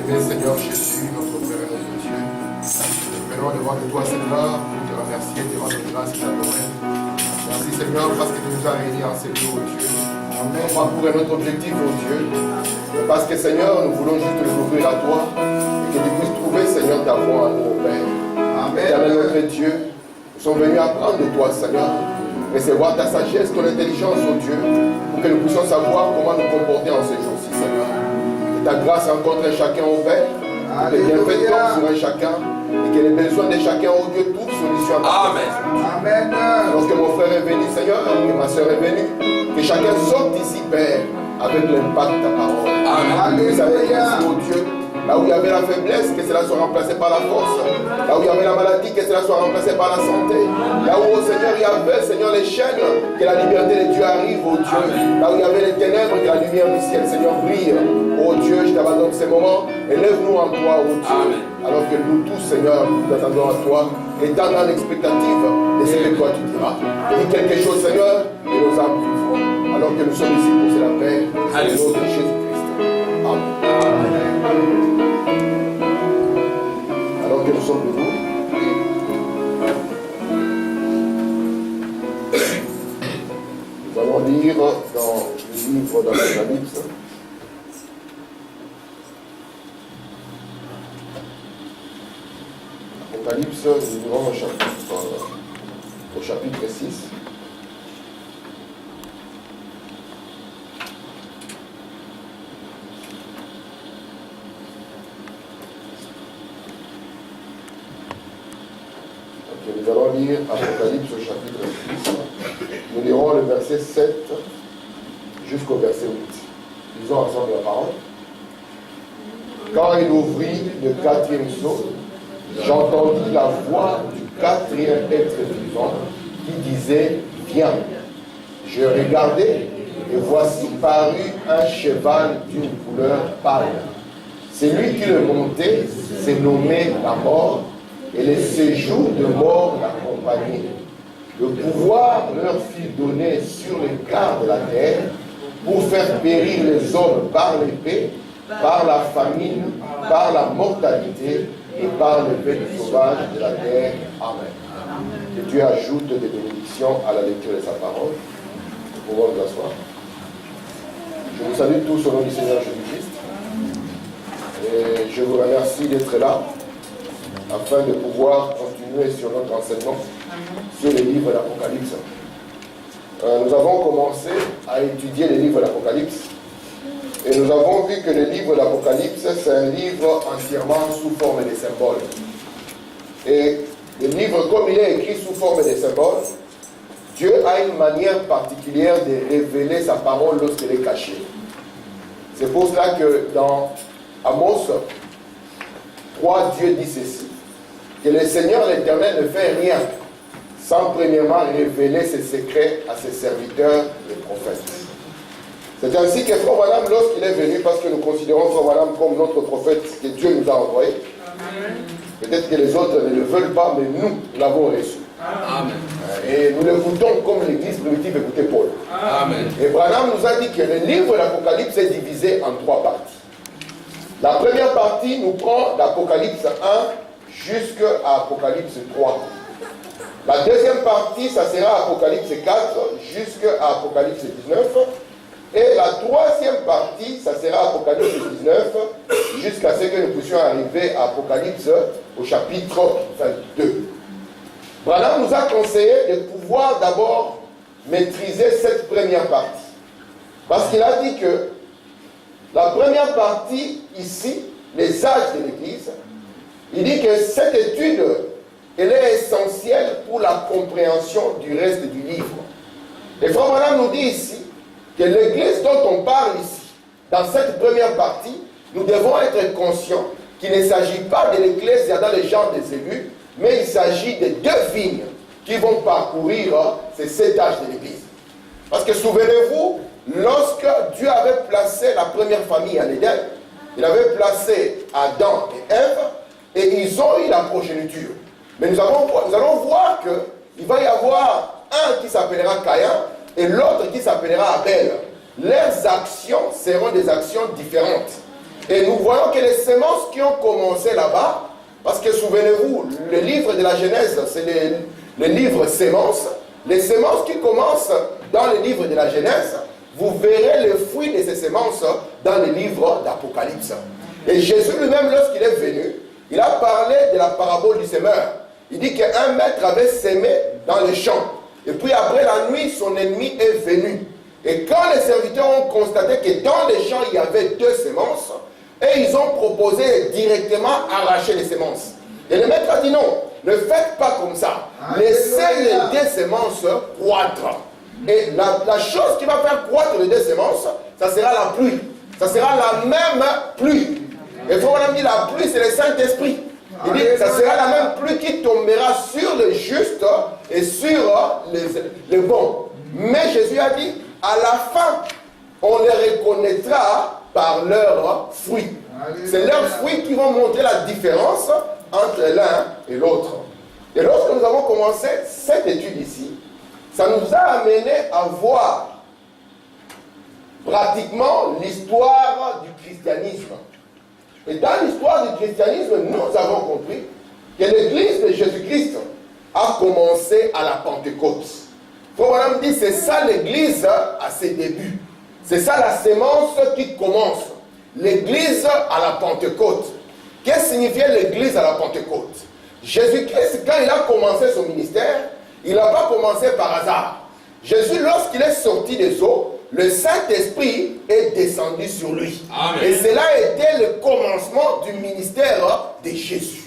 Bien-aimé Seigneur Jésus, notre Père et notre Dieu, nous venons devant de toi, Seigneur, pour te remercier, te rendre grâce et t'adorer. Merci Seigneur, parce que tu nous as réunis en ces lieux, oh Dieu. Amen. Pas pour notre objectif, oh Dieu, mais parce que Seigneur, nous voulons juste nous ouvrir à toi et que tu puisses trouver, Seigneur, ta voix en nous, oh Père. Amen. Éternel notre Dieu, nous sommes venus apprendre de toi, Seigneur, recevoir ta sagesse, ton intelligence, oh Dieu, pour que nous puissions savoir comment nous comporter en ces jours-ci, Seigneur. Ta grâce rencontre chacun au Père, que les bienfaits tombent sur un chacun, et que les besoins de chacun, au Dieu, trouvent solution à ta Amen. Amen. Lorsque mon frère est venu, Seigneur, que ma soeur est venue, que chacun sorte d'ici, Père, avec l'impact de ta parole. Amen. Vous savez, merci, oh Dieu, là où il y avait la faiblesse, que cela soit remplacé par la force. Là où il y avait la maladie, que cela soit remplacé par la santé. Là où, oh Seigneur, il y avait, Seigneur, les chaînes, que la liberté de Dieu arrive, oh Dieu. Amen. Là où il y avait les ténèbres, que la lumière du ciel, Seigneur, brille. Oh Dieu, je t'abandonne ces moments. Élève-nous en toi, oh Dieu. Amen. Alors que nous tous, Seigneur, nous attendons à toi, étant dans l'expectative de ce que toi tu diras. Dis quelque chose, Seigneur, et nos âmes vivront. Alors que nous sommes ici pour c'est la paix, c'est le nom de Jésus-Christ. Amen. Alors que nous sommes debout, nous allons lire dans le livre d'Apocalypse. Apocalypse, nous irons au chapitre 6. Nous allons lire Apocalypse au chapitre 6. Nous lirons le verset 7 jusqu'au verset 8. Lisons ensemble la parole. Quand il ouvrit le quatrième sceau, j'entendis la voix du quatrième être vivant qui disait « Viens ». Je regardai et voici parut un cheval d'une couleur pâle. Celui qui le montait s'est nommé la mort et les séjours de mort l'accompagnaient. Le pouvoir leur fut donné sur les quarts de la terre pour faire périr les hommes par l'épée, par la famine, par la mortalité et par les bêtes sauvages de la terre. Amen. Que Dieu ajoute des bénédictions à la lecture de sa parole. Nous pouvons nous asseoir. Je vous salue tous au nom du Seigneur Jésus-Christ. Et je vous remercie d'être là afin de pouvoir continuer sur notre enseignement sur les livres d'Apocalypse. Nous avons commencé à étudier les livres d'Apocalypse et nous avons vu que le livre d'Apocalypse, c'est un livre entièrement sous forme de symboles. Et le livre, comme il est écrit sous forme de symboles, Dieu a une manière particulière de révéler sa parole lorsqu'elle est cachée. C'est pour cela que dans Amos 3, Dieu dit ceci, que le Seigneur l'Éternel ne fait rien sans premièrement révéler ses secrets à ses serviteurs, les prophètes. C'est ainsi que Frère Branham, lorsqu'il est venu, parce que nous considérons Frère Branham comme notre prophète que Dieu nous a envoyé, peut-être que les autres ne le veulent pas, mais nous l'avons reçu. Amen. Et nous l'écoutons comme l'Église primitive écoutait Paul. Amen. Et Branham nous a dit que le livre de l'Apocalypse est divisé en 3 parties. La première partie nous prend d'Apocalypse 1 jusqu'à Apocalypse 3. La deuxième partie, ça sera Apocalypse 4 jusqu'à Apocalypse 19. Et la troisième partie, ça sera Apocalypse 19 jusqu'à ce que nous puissions arriver à Apocalypse au chapitre 22. Branham nous a conseillé de pouvoir d'abord maîtriser cette première partie. Parce qu'il a dit que la première partie, ici, les âges de l'Église, il dit que cette étude, elle est essentielle pour la compréhension du reste du livre. Et Frère Branham nous dit ici que l'Église dont on parle ici, dans cette première partie, nous devons être conscients qu'il ne s'agit pas de l'Église dans les gens des élus, mais il s'agit de 2 vignes qui vont parcourir ces 7 âges de l'Église. Parce que souvenez-vous, lorsque Dieu avait placé la première famille à l'Éden, il avait placé Adam et Ève, et ils ont eu la progéniture. Mais nous allons voir qu'il va y avoir un qui s'appellera Caïn et l'autre qui s'appellera Abel. Leurs actions seront des actions différentes. Et nous voyons que les semences qui ont commencé là-bas, parce que souvenez-vous, le livre de la Genèse, c'est le livre sémences. Les semences qui commencent dans le livre de la Genèse, vous verrez le fruit de ces semences dans le livre d'Apocalypse. Et Jésus lui-même, lorsqu'il est venu, il a parlé de la parabole du semeur. Il dit qu'un maître avait semé dans le champ. Et puis après la nuit, son ennemi est venu. Et quand les serviteurs ont constaté que dans les champs, il y avait 2 semences, et ils ont proposé directement arracher les semences. Et le maître a dit non, ne faites pas comme ça. Laissez les 2 semences croître. Et la chose qui va faire croître les 2 semences, ça sera la pluie. Ça sera la même pluie. Et faut dire la pluie, c'est le Saint-Esprit. Il dit ça sera la même pluie qui tombera sur les justes et sur les bons. Mais Jésus a dit, à la fin, on les reconnaîtra par leurs fruits. C'est leurs fruits qui vont montrer la différence entre l'un et l'autre. Et lorsque nous avons commencé cette étude ici, ça nous a amené à voir pratiquement l'histoire du christianisme. Et dans l'histoire du christianisme, nous avons compris que l'église de Jésus-Christ a commencé à la Pentecôte. Frère Branham dit, c'est ça l'église à ses débuts. C'est ça la sémence qui commence. L'église à la Pentecôte. Qu'est-ce que signifiait l'église à la Pentecôte? Jésus-Christ, quand il a commencé son ministère, il n'a pas commencé par hasard. Jésus, lorsqu'il est sorti des eaux, le Saint-Esprit est descendu sur lui. Amen. Et cela a été le commencement du ministère de Jésus.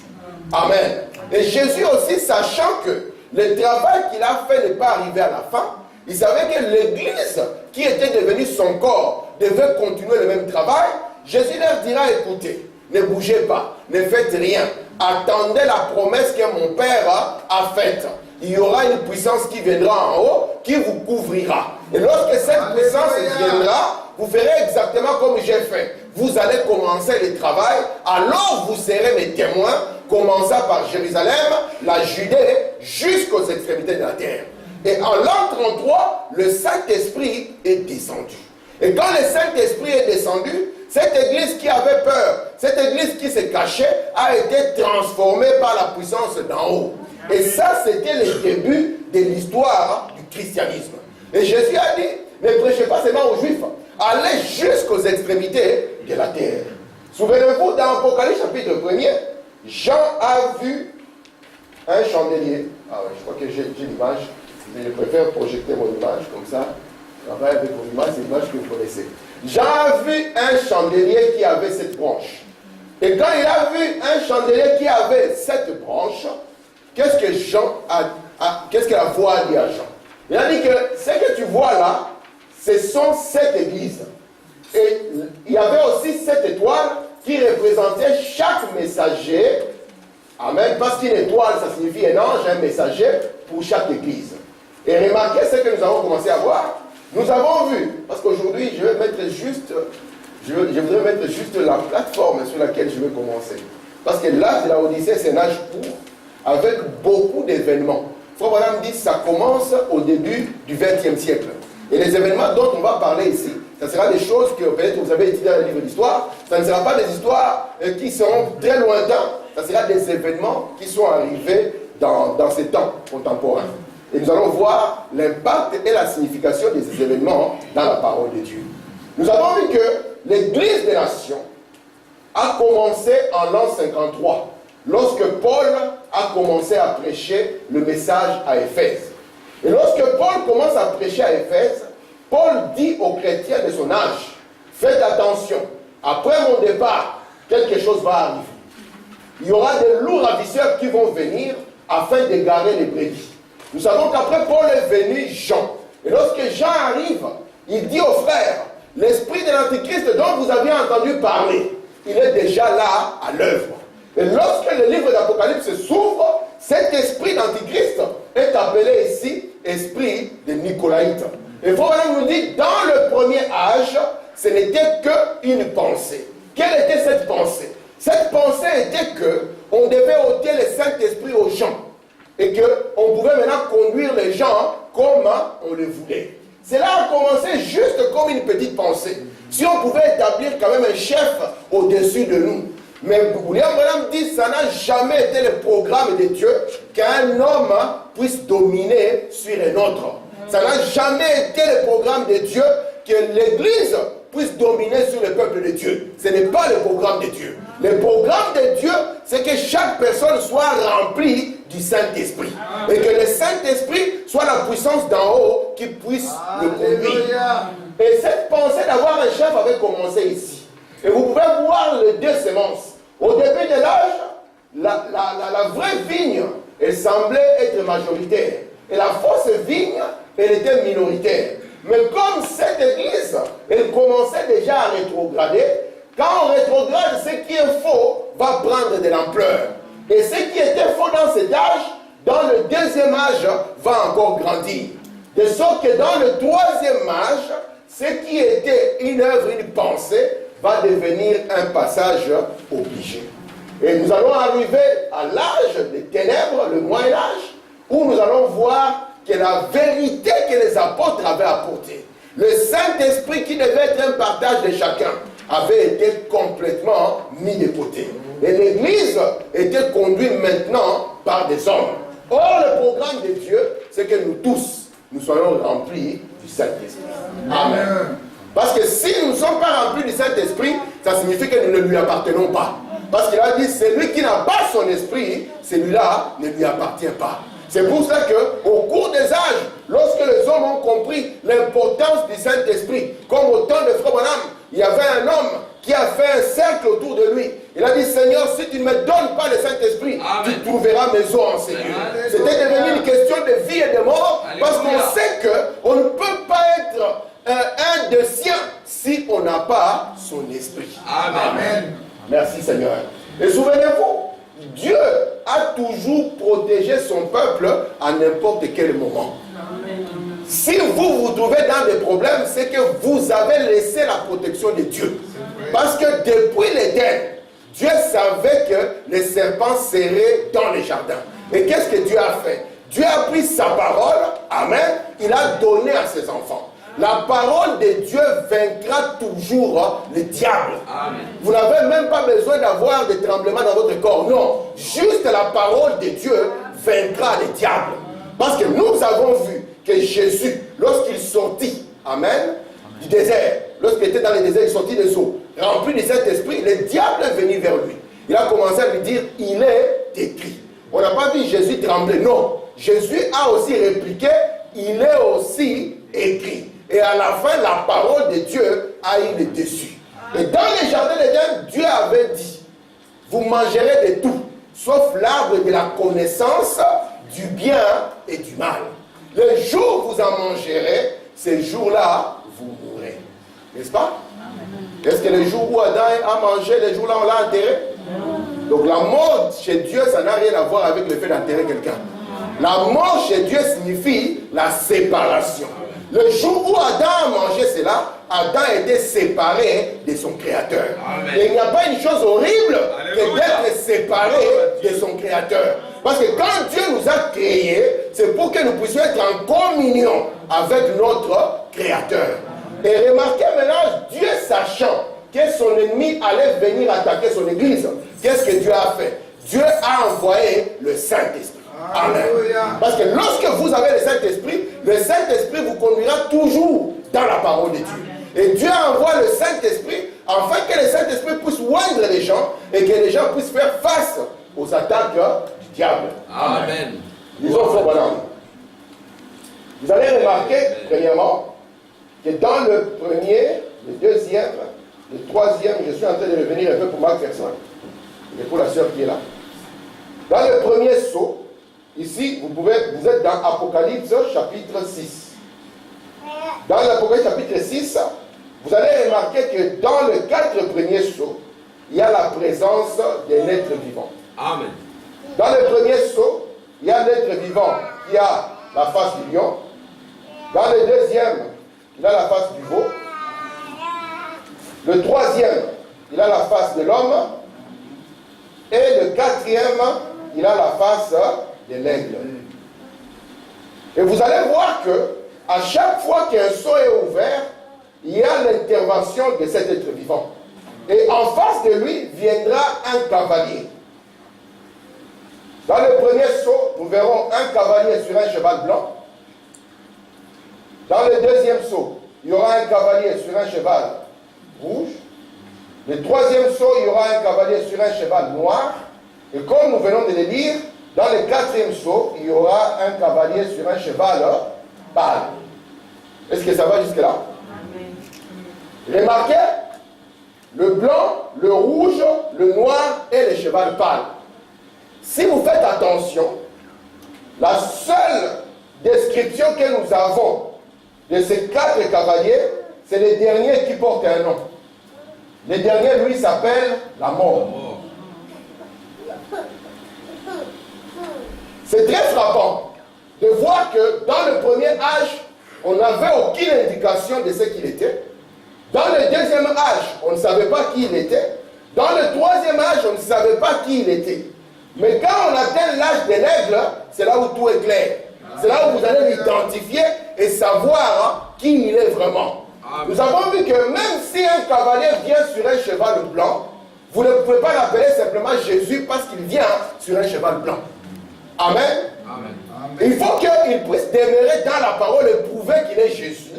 Amen. Et Jésus aussi, sachant que le travail qu'il a fait n'est pas arrivé à la fin, il savait que l'église qui était devenue son corps devait continuer le même travail. Jésus leur dira, écoutez, ne bougez pas, ne faites rien. Attendez la promesse que mon Père a faite. Il y aura une puissance qui viendra en haut, qui vous couvrira. Et lorsque cette puissance viendra, vous ferez exactement comme j'ai fait. Vous allez commencer le travail, alors vous serez mes témoins, commençant par Jérusalem, la Judée, jusqu'aux extrémités de la terre. Et en l'an 33, le Saint-Esprit est descendu. Et quand le Saint-Esprit est descendu, cette église qui avait peur, cette église qui se cachait, a été transformée par la puissance d'en haut. Et ça, c'était le début de l'histoire du christianisme. Et Jésus a dit, ne prêchez pas seulement aux Juifs, allez jusqu'aux extrémités de la terre. Souvenez-vous, dans Apocalypse chapitre 1er, Jean a vu un chandelier. Ah ouais, je crois que j'ai l'image. Je préfère projeter mon image comme ça. Travailler avec mon image, c'est l'image que vous connaissez. Jean a vu un chandelier qui avait 7 branches. Et quand il a vu un chandelier qui avait 7 branches, qu'est-ce que qu'est-ce que la voix a dit à Jean? Il a dit que ce que tu vois là, ce sont 7 églises. Et il y avait aussi 7 étoiles qui représentaient chaque messager. Amen. Parce qu'une étoile, ça signifie un ange, un messager pour chaque église. Et remarquez ce que nous avons commencé à voir. Nous avons vu, parce qu'aujourd'hui, je voudrais mettre juste la plateforme sur laquelle je vais commencer. Parce que l'âge de la Odyssée, c'est un âge court, avec beaucoup d'événements. Frère Branham dit que ça commence au début du XXe siècle. Et les événements dont on va parler ici, ça sera des choses que peut-être vous avez étudiées dans le livre d'histoire. Ça ne sera pas des histoires qui seront très lointains. Ça sera des événements qui sont arrivés dans ces temps contemporains. Et nous allons voir l'impact et la signification de ces événements dans la parole de Dieu. Nous avons vu que l'Église des Nations a commencé en l'an 53, lorsque Paul a commencé à prêcher le message à Éphèse. Et lorsque Paul commence à prêcher à Éphèse, Paul dit aux chrétiens de son âge, faites attention, après mon départ, quelque chose va arriver. Il y aura des loups ravisseurs qui vont venir afin d'égarer les brebis. Nous savons qu'après Paul est venu Jean. Et lorsque Jean arrive, il dit aux frères, l'esprit de l'Antichrist dont vous aviez entendu parler, il est déjà là à l'œuvre. Et lorsque le livre d'Apocalypse s'ouvre, cet esprit d'Antichrist est appelé ici esprit de Nicolaïte. Et Paul nous dit, dans le premier âge, ce n'était qu'une pensée. Quelle était cette pensée? Cette pensée était qu'on devait ôter le Saint-Esprit aux gens. Et qu'on pouvait maintenant conduire les gens comme on le voulait. Cela a commencé juste comme une petite pensée. Si on pouvait établir quand même un chef au-dessus de nous. Mais William Branham dit que ça n'a jamais été le programme de Dieu qu'un homme puisse dominer sur un autre. Ça n'a jamais été le programme de Dieu que l'Église puisse dominer sur le peuple de Dieu. Ce n'est pas le programme de Dieu. Le programme de Dieu, c'est que chaque personne soit remplie du Saint-Esprit. Et que le Saint-Esprit soit la puissance d'en haut qui puisse le conduire. Et cette pensée d'avoir un chef avait commencé ici. Et vous pouvez voir les deux semences. Au début de l'âge, la vraie vigne, elle semblait être majoritaire. Et la fausse vigne, elle était minoritaire. Mais comme cette église, elle commençait déjà à rétrograder, quand on rétrograde, ce qui est faux va prendre de l'ampleur. Et ce qui était faux dans cet âge, dans le deuxième âge, va encore grandir. De sorte que dans le troisième âge, ce qui était une œuvre, une pensée, va devenir un passage obligé. Et nous allons arriver à l'âge des ténèbres, le Moyen-Âge, où nous allons voir que la vérité que les apôtres avaient apportée, le Saint-Esprit qui devait être un partage de chacun, avait été complètement mis de côté. Et l'Église était conduite maintenant par des hommes. Or, le programme de Dieu, c'est que nous tous, nous soyons remplis du Saint-Esprit. Amen. Parce que si nous ne sommes pas remplis du Saint-Esprit, ça signifie que nous ne lui appartenons pas. Parce qu'il a dit, celui qui n'a pas son esprit, celui-là ne lui appartient pas. C'est pour ça qu'au cours des âges, lorsque les hommes ont compris l'importance du Saint-Esprit, comme au temps de Frère Branham, il y avait un homme qui a fait un cercle autour de lui. Il a dit, Seigneur, si tu ne me donnes pas le Saint-Esprit, tu trouveras mes os en sécurité. C'était devenu une question de vie et de mort, parce qu'on sait qu'on ne peut pas être un de siens si on n'a pas son esprit. Amen. Merci Seigneur. Et souvenez-vous, Dieu a toujours protégé son peuple à n'importe quel moment. Si vous vous trouvez dans des problèmes, c'est que vous avez laissé la protection de Dieu. Parce que depuis l'Éden, Dieu savait que les serpents seraient dans les jardins. Et qu'est-ce que Dieu a fait? Dieu a pris sa parole, amen, il a donné à ses enfants. La parole de Dieu vaincra toujours le diable. Amen. Vous n'avez même pas besoin d'avoir des tremblements dans votre corps. Non, juste la parole de Dieu vaincra le diable. Parce que nous avons vu que Jésus, lorsqu'il sortit, amen, du désert, lorsqu'il était dans le désert, il sortit des eaux, rempli de cet esprit, le diable est venu vers lui. Il a commencé à lui dire, il est écrit. On n'a pas vu Jésus trembler, non. Jésus a aussi répliqué, il est aussi écrit. Et à la fin, la parole de Dieu a eu le dessus. Et dans le jardin d'Éden, Dieu avait dit, vous mangerez de tout, sauf l'arbre de la connaissance du bien et du mal. Le jour où vous en mangerez, ce jour-là, vous mourrez. N'est-ce pas? Est-ce que le jour où Adam a mangé, le jour-là, on l'a enterré? Donc la mort chez Dieu, ça n'a rien à voir avec le fait d'enterrer quelqu'un. La mort chez Dieu signifie la séparation. Le jour où Adam a mangé cela, Adam était séparé de son Créateur. Amen. Et il n'y a pas une chose horrible que d'être séparé de son Créateur. Parce que quand Dieu nous a créés, c'est pour que nous puissions être en communion avec notre Créateur. Et remarquez maintenant, Dieu sachant que son ennemi allait venir attaquer son église, qu'est-ce que Dieu a fait? Dieu a envoyé le Saint-Esprit. Amen. Parce que lorsque vous avez le Saint-Esprit vous conduira toujours dans la parole de Dieu. Et Dieu envoie le Saint-Esprit afin que le Saint-Esprit puisse oindre les gens et que les gens puissent faire face aux attaques du diable. Amen. Disons Frère Branham. Vous allez remarquer, premièrement, que dans le premier, le deuxième, le troisième, je suis en train de revenir un peu pour Marc Verset, et pour la sœur qui est là. Dans le premier saut, ici, vous êtes dans Apocalypse chapitre 6. Dans l'Apocalypse chapitre 6, vous allez remarquer que dans les 4 premiers sceaux, il y a la présence des êtres vivants. Amen. Dans le premier sceau, il y a l'être vivant qui a la face du lion. Dans le deuxième, il a la face du veau. Le troisième, il a la face de l'homme. Et le quatrième, il a la face de l'aigle. Et vous allez voir que à chaque fois qu'un seau est ouvert, il y a l'intervention de cet être vivant. Et en face de lui viendra un cavalier. Dans le premier seau, nous verrons un cavalier sur un cheval blanc. Dans le deuxième seau, il y aura un cavalier sur un cheval rouge. Le troisième seau, il y aura un cavalier sur un cheval noir. Et comme nous venons de le lire, dans le quatrième seau, il y aura un cavalier sur un cheval pâle. Est-ce que ça va jusque-là? Remarquez, le blanc, le rouge, le noir et le cheval pâle. Si vous faites attention, la seule description que nous avons de ces 4 cavaliers, c'est le dernier qui porte un nom. Le dernier, lui, s'appelle la mort. C'est très frappant de voir que dans le premier âge, on n'avait aucune indication de ce qu'il était. Dans le deuxième âge, on ne savait pas qui il était. Dans le troisième âge, on ne savait pas qui il était. Mais quand on atteint l'âge de l'aigle, c'est là où tout est clair. C'est là où vous allez l'identifier et savoir qui il est vraiment. Nous avons vu que même si un cavalier vient sur un cheval blanc, vous ne pouvez pas l'appeler simplement Jésus parce qu'il vient sur un cheval blanc. Amen. Amen. Il faut qu'il puisse demeurer dans la parole et prouver qu'il est Jésus.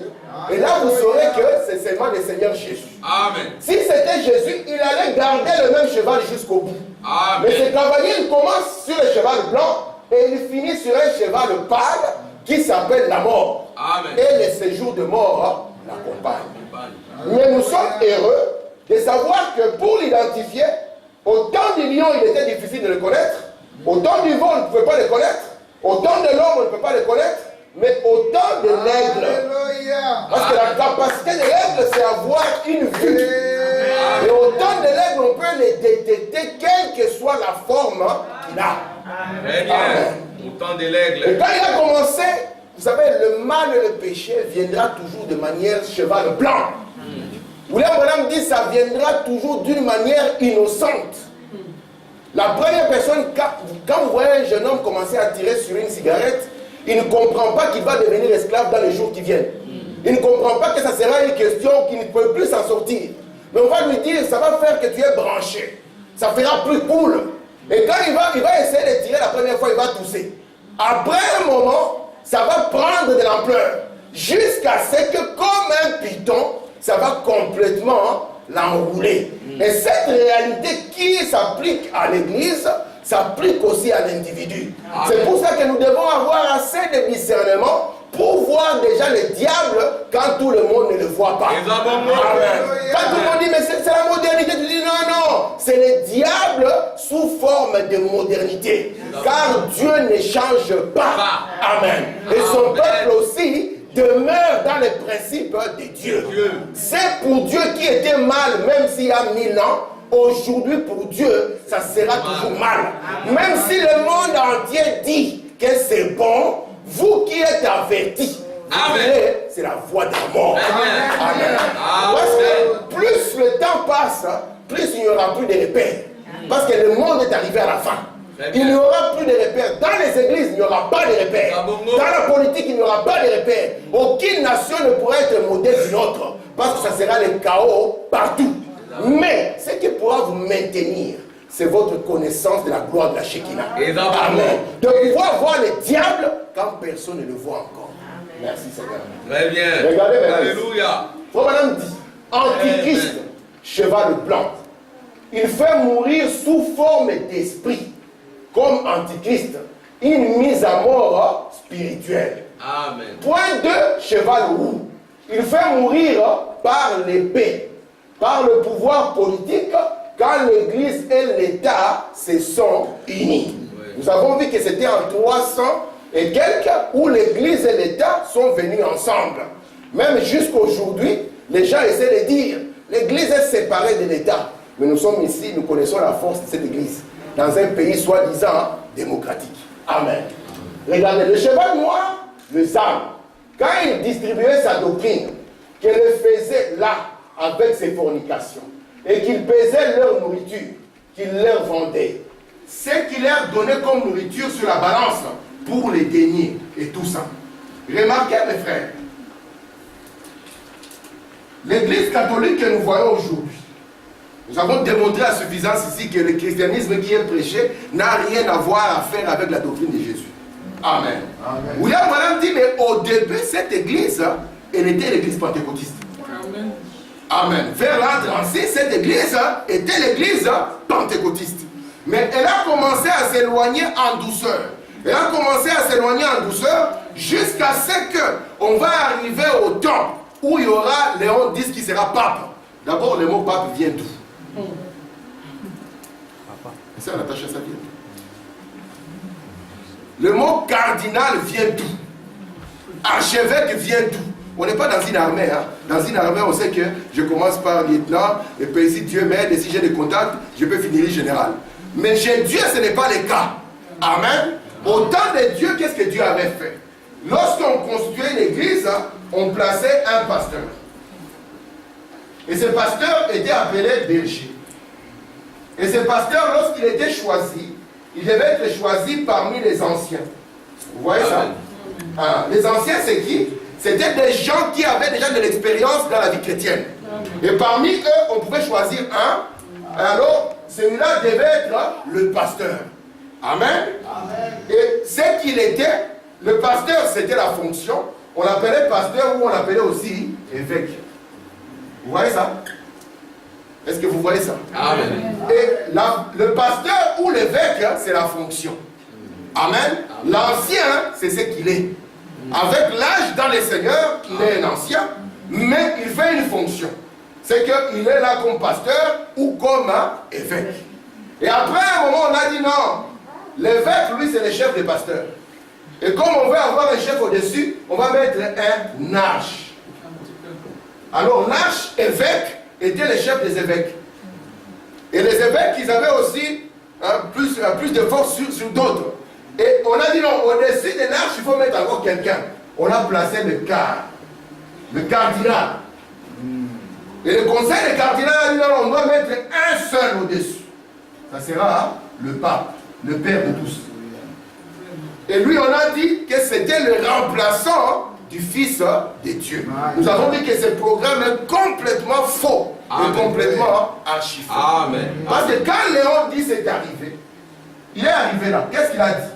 Et là, vous saurez que c'est seulement le Seigneur Jésus. Amen. Si c'était Jésus, il allait garder le même cheval jusqu'au bout. Amen. Mais ce cavalier, il commence sur le cheval blanc et il finit sur un cheval pâle qui s'appelle la mort. Amen. Et le séjour de mort l'accompagne. Mais nous sommes heureux de savoir que pour l'identifier, au temps du lion, il était difficile de le connaître. Au temps du vol, on ne pouvait pas le connaître. Au temps de l'homme, on ne peut pas le connaître. Mais au temps de l'aigle, parce que la capacité de l'aigle, c'est avoir une vue. Et au temps de l'aigle, on peut le détecter, quelle que soit la forme qu'il a. Très bien. Au temps de l'aigle. Et quand il a commencé, vous savez, le mal et le péché viendra toujours de manière cheval blanc. William Branham dit ça viendra toujours d'une manière innocente. La première personne, quand vous voyez un jeune homme commencer à tirer sur une cigarette, il ne comprend pas qu'il va devenir esclave dans les jours qui viennent. Il ne comprend pas que ça sera une question qu'il ne peut plus s'en sortir. Mais on va lui dire, ça va faire que tu es branché. Ça fera plus cool. Et quand il va essayer de tirer la première fois, il va tousser. Après un moment, ça va prendre de l'ampleur. Jusqu'à ce que, comme un python, ça va complètement l'enrouler. Et cette réalité qui s'applique à l'Église, s'applique aussi à l'individu. C'est pour ça que nous devons avoir assez de discernement pour voir déjà le diable quand tout le monde ne le voit pas. Amen. Quand tout le monde dit, mais c'est la modernité, tu dis non, non, c'est le diable sous forme de modernité. Car Dieu ne change pas. Amen. Et son peuple aussi demeure dans les principes de Dieu. C'est pour Dieu qui était mal, même s'il y a 1000 ans. Aujourd'hui, pour Dieu, ça sera toujours mal. Même si le monde entier dit que c'est bon, vous qui êtes avertis, c'est la voie de la mort. Amen. Parce que plus le temps passe, plus il n'y aura plus de repères. Parce que le monde est arrivé à la fin. Il n'y aura plus de repères. Dans les églises, il n'y aura pas de repères. Dans la politique, il n'y aura pas de repères. Aucune nation ne pourra être modèle d'une autre. Parce que ça sera le chaos partout. Mais ce qui pourra vous maintenir, c'est votre connaissance de la gloire de la Shekinah. Amen. De pouvoir voir le diable quand personne ne le voit encore. Amen. Merci Seigneur. Très bien. Regardez maintenant. Alléluia. Madame dit, Antichrist, cheval blanc. Il fait mourir sous forme d'esprit, comme Antichrist, une mise à mort spirituelle. Amen. Point 2, cheval roux. Il fait mourir par l'épée. Par le pouvoir politique, quand l'Église et l'État se sont unis. Oui. Nous avons vu que c'était en 300 et quelques où l'Église et l'État sont venus ensemble. Même jusqu'aujourd'hui, les gens essaient de dire, l'Église est séparée de l'État. Mais nous sommes ici, nous connaissons la force de cette Église, dans un pays soi-disant démocratique. Amen. Regardez, le cheval noir, le Zam, quand il distribuait sa doctrine, qu'il le faisait là, avec ses fornications, et qu'il pesait leur nourriture, qu'il leur vendait, ce qu'il leur donnait comme nourriture sur la balance pour les dénier et tout ça. Remarquez mes frères, L'église catholique que nous voyons aujourd'hui, nous avons démontré à suffisance ici que le christianisme qui est prêché n'a rien à voir à faire avec la doctrine de Jésus. Amen. Amen. William Branham dit, mais au début, cette église, elle était l'église pentecôtiste. Amen. Amen. Vers l'an 36, cette église était l'église pentecôtiste. Mais elle a commencé à s'éloigner en douceur. Elle a commencé à s'éloigner en douceur jusqu'à ce qu'on va arriver au temps où il y aura Léon X qui sera pape. D'abord, le mot pape vient d'où? C'est Natacha, ça vient. Le mot cardinal vient d'où? Archevêque vient d'où? On n'est pas dans une armée. Hein. Dans une armée, on sait que je commence par lieutenant, et puis si Dieu m'aide, et si j'ai des contacts, je peux finir général. Mais chez Dieu, ce n'est pas le cas. Amen. Au temps de Dieu, qu'est-ce que Dieu avait fait? Lorsqu'on construisait l'église, on plaçait un pasteur. Et ce pasteur était appelé berger. Et ce pasteur, lorsqu'il était choisi, il devait être choisi parmi les anciens. Vous voyez ça? Les anciens, c'est qui? C'était des gens qui avaient déjà de l'expérience dans la vie chrétienne. Et parmi eux, on pouvait choisir un. Alors, celui-là devait être le pasteur. Amen. Amen. Et ce qu'il était, le pasteur, c'était la fonction. On l'appelait pasteur ou on l'appelait aussi évêque. Vous voyez ça? Est-ce que vous voyez ça? Amen. Et le pasteur ou l'évêque, c'est la fonction. Amen. L'ancien, c'est ce qu'il est. Avec l'âge dans les seigneurs, il est un ancien, mais il fait une fonction. C'est qu'il est là comme pasteur ou comme évêque. Et après un moment, on a dit non. L'évêque, lui, c'est le chef des pasteurs. Et comme on veut avoir un chef au-dessus, on va mettre un arche. Alors l'arche évêque était le chef des évêques. Et les évêques, ils avaient aussi plus de force sur d'autres. Et on a dit non, au-dessus de l'arche, il faut mettre encore quelqu'un. On a placé le cardinal. Et le conseil des cardinaux a dit non, on doit mettre un seul au-dessus. Ça sera le pape, le père de tous. Et lui, on a dit que c'était le remplaçant du Fils de Dieu. Nous avons dit que ce programme est complètement faux. Amen. Et complètement archi-faux. Amen. Parce que quand Léon X est arrivé, il est arrivé là. Qu'est-ce qu'il a dit?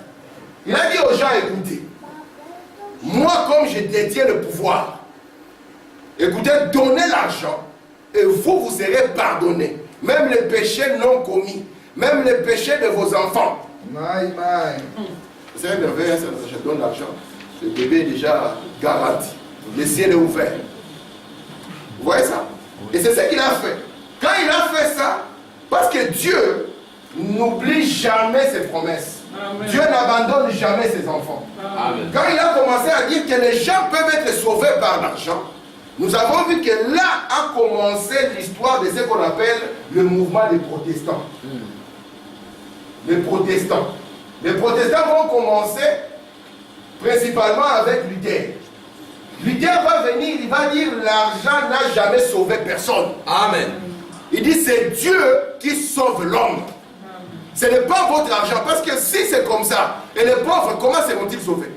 Il a dit aux gens, écoutez, moi comme je détiens le pouvoir, écoutez, donnez l'argent et vous serez pardonnés. Même les péchés non commis, même les péchés de vos enfants. C'est un merveille, ça je donne l'argent. Le bébé est déjà garanti. Le ciel est ouvert. Vous voyez ça? Et c'est ce qu'il a fait. Quand il a fait ça, parce que Dieu n'oublie jamais ses promesses. Amen. Dieu n'abandonne jamais ses enfants. Amen. Quand il a commencé à dire que les gens peuvent être sauvés par l'argent, nous avons vu que là a commencé l'histoire de ce qu'on appelle le mouvement des protestants. Les protestants. Les protestants vont commencer principalement avec Luther. Luther va venir, il va dire l'argent n'a jamais sauvé personne. Amen. Il dit c'est Dieu qui sauve l'homme. Ce n'est pas votre argent, parce que si c'est comme ça, et les pauvres, comment seront-ils sauvés?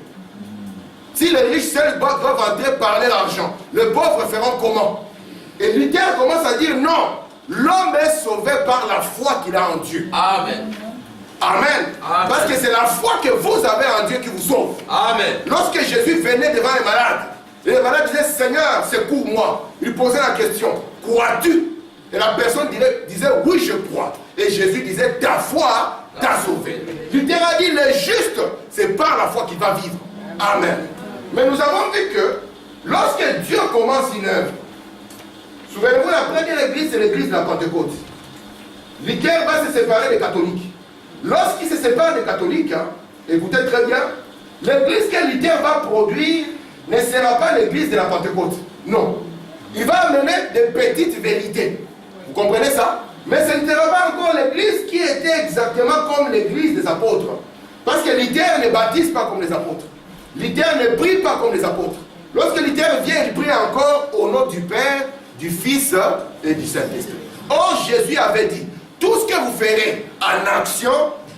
Si les riches seuls doivent entrer par leur argent, les pauvres feront comment? Et Luther commence à dire non, l'homme est sauvé par la foi qu'il a en Dieu. Amen. Amen. Amen. Parce que c'est la foi que vous avez en Dieu qui vous sauve. Amen. Lorsque Jésus venait devant les malades, et les malades disaient Seigneur, secours-moi. Il posait la question, crois-tu? Et la personne disait oui, je crois. Et Jésus disait ta foi t'a sauvé. Luther a dit le juste, c'est par la foi qu'il va vivre. Amen. Mais nous avons vu que lorsque Dieu commence une œuvre, souvenez-vous, la première église, c'est l'église de la Pentecôte. Luther va se séparer des catholiques. Lorsqu'il se sépare des catholiques, écoutez très bien, l'église que Luther va produire ne sera pas l'église de la Pentecôte. Non. Il va amener des petites vérités. Vous comprenez ça? Mais ce ne sera pas encore l'église qui était exactement comme l'église des apôtres. Parce que Luther ne baptise pas comme les apôtres. Luther ne prie pas comme les apôtres. Lorsque Luther vient, il prie encore au nom du Père, du Fils et du Saint-Esprit. Or, Jésus avait dit, tout ce que vous ferez en action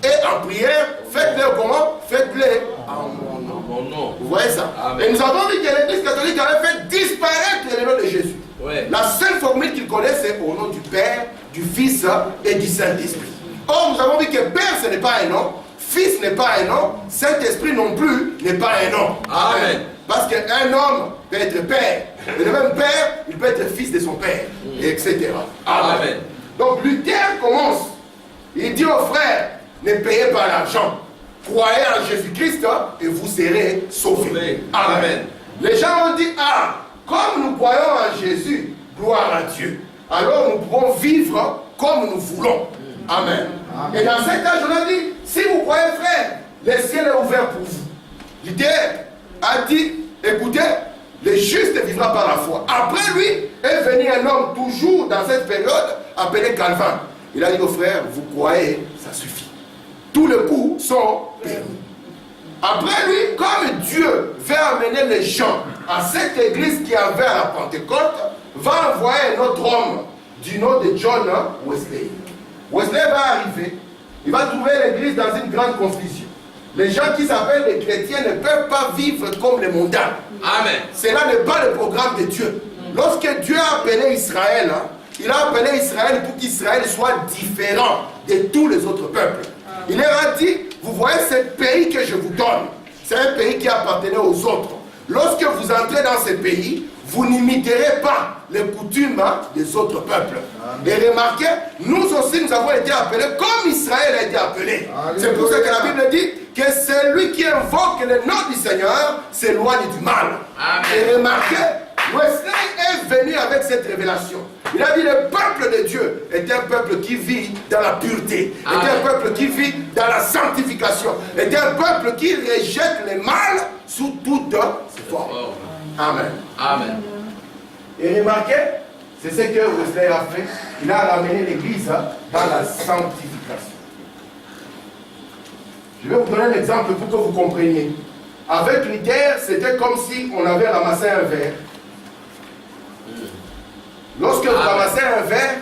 et en prière, faites-le comment? Faites-le en mon nom. Vous voyez ça? Amen. Et nous avons vu que l'église catholique avait fait disparaître le nom de Jésus. Ouais. La seule formule qu'il connaît, c'est au nom du Père, du Fils et du Saint-Esprit. Or, nous avons vu que Père, ce n'est pas un nom, Fils n'est pas un nom, Saint-Esprit non plus n'est pas un nom. Amen. Parce qu'un homme peut être père, et le même père, il peut être fils de son père, etc. Amen. Donc Luther commence, il dit aux frères, ne payez pas l'argent, croyez en Jésus-Christ et vous serez sauvés. Amen. Les gens ont dit, ah, comme nous croyons en Jésus, gloire à Dieu, alors nous pouvons vivre comme nous voulons. Amen. Et dans cet âge, on a dit, si vous croyez frère, le ciel est ouvert pour vous. Luther a dit, écoutez, le juste vivra par la foi. Après lui est venu un homme toujours dans cette période appelé Calvin. Il a dit aux frères, vous croyez, ça suffit. Tous les coups sont permis. Après lui, comme Dieu veut amener les gens à cette église qui avait à la Pentecôte, va envoyer un autre homme du nom de John Wesley. Wesley va arriver, il va trouver l'église dans une grande confusion. Les gens qui s'appellent les chrétiens ne peuvent pas vivre comme les mondains. Amen. Cela n'est pas le programme de Dieu. Lorsque Dieu a appelé Israël, il a appelé Israël pour qu'Israël soit différent de tous les autres peuples. Il leur a dit, vous voyez ce pays que je vous donne, c'est un pays qui appartenait aux autres. Lorsque vous entrez dans ce pays, vous n'imiterez pas les coutumes des autres peuples. Et remarquez, nous aussi nous avons été appelés comme Israël a été appelé. C'est pour ça que la Bible dit que celui qui invoque le nom du Seigneur s'éloigne du mal. Amen. Et remarquez, Wesley est venu avec cette révélation. Il a dit le peuple de Dieu est un peuple qui vit dans la pureté, est un peuple qui vit dans la sanctification, est un peuple qui rejette le mal sous toutes ses formes. Amen. Amen. Et remarquez, c'est ce que Wesley a fait. Il a ramené l'église dans la sanctification. Je vais vous donner un exemple pour que vous compreniez. Avec Luther, c'était comme si on avait ramassé un verre. Lorsque vous ramassez un verre,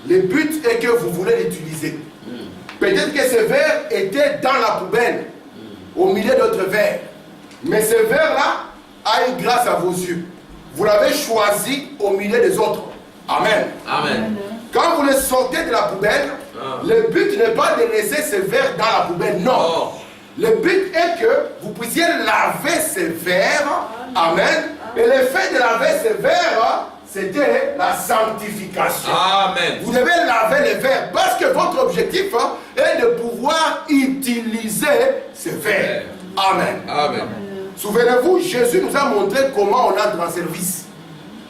le but est que vous voulez l'utiliser. Peut-être que ce verre était dans la poubelle, au milieu d'autres verres. Mais ce verre-là a eu grâce à vos yeux. Vous l'avez choisi au milieu des autres. Amen. Amen. Quand vous le sortez de la poubelle, le but n'est pas de laisser ce verre dans la poubelle. Non. Le but est que vous puissiez laver ce verre. Amen. Et le fait de laver ce verre, c'était la sanctification. Amen. Vous devez laver les verres parce que votre objectif est de pouvoir utiliser ce verre. Amen. Amen. Souvenez-vous, Jésus nous a montré comment on entre en service.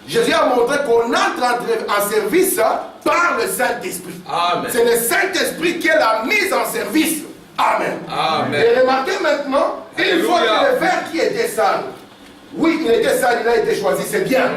Jésus a montré qu'on entre en service par le Saint-Esprit. C'est le Saint-Esprit qui est la mise en service. Amen. Amen. Et remarquez maintenant, une fois que le verre qui était sale, oui, il était sale, il a été choisi, c'est bien.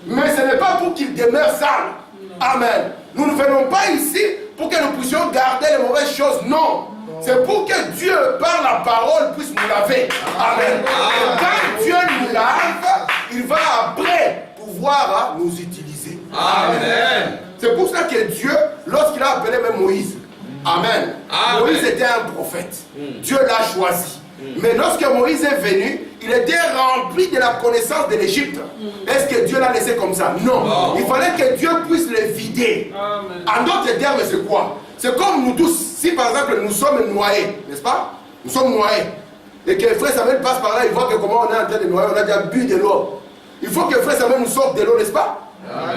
Mais ce n'est pas pour qu'il demeure sale. Amen. Nous ne venons pas ici pour que nous puissions garder les mauvaises choses. Non. C'est pour que Dieu, par la parole, puisse nous laver. Amen. Et quand Dieu nous lave, il va après pouvoir nous utiliser. Amen. C'est pour ça que Dieu, lorsqu'il a appelé même Moïse, Amen. Moïse était un prophète. Dieu l'a choisi. Mais lorsque Moïse est venu, il était rempli de la connaissance de l'Égypte. Est-ce que Dieu l'a laissé comme ça? Non. Il fallait que Dieu puisse le vider. En d'autres termes, c'est quoi? C'est comme nous tous. Si par exemple nous sommes noyés, n'est-ce pas? Nous sommes noyés. Et que frère Samuel passe par là, il voit que comment on est en train de noyer, on a déjà bu de l'eau. Il faut que frère Samuel nous sorte de l'eau, n'est-ce pas?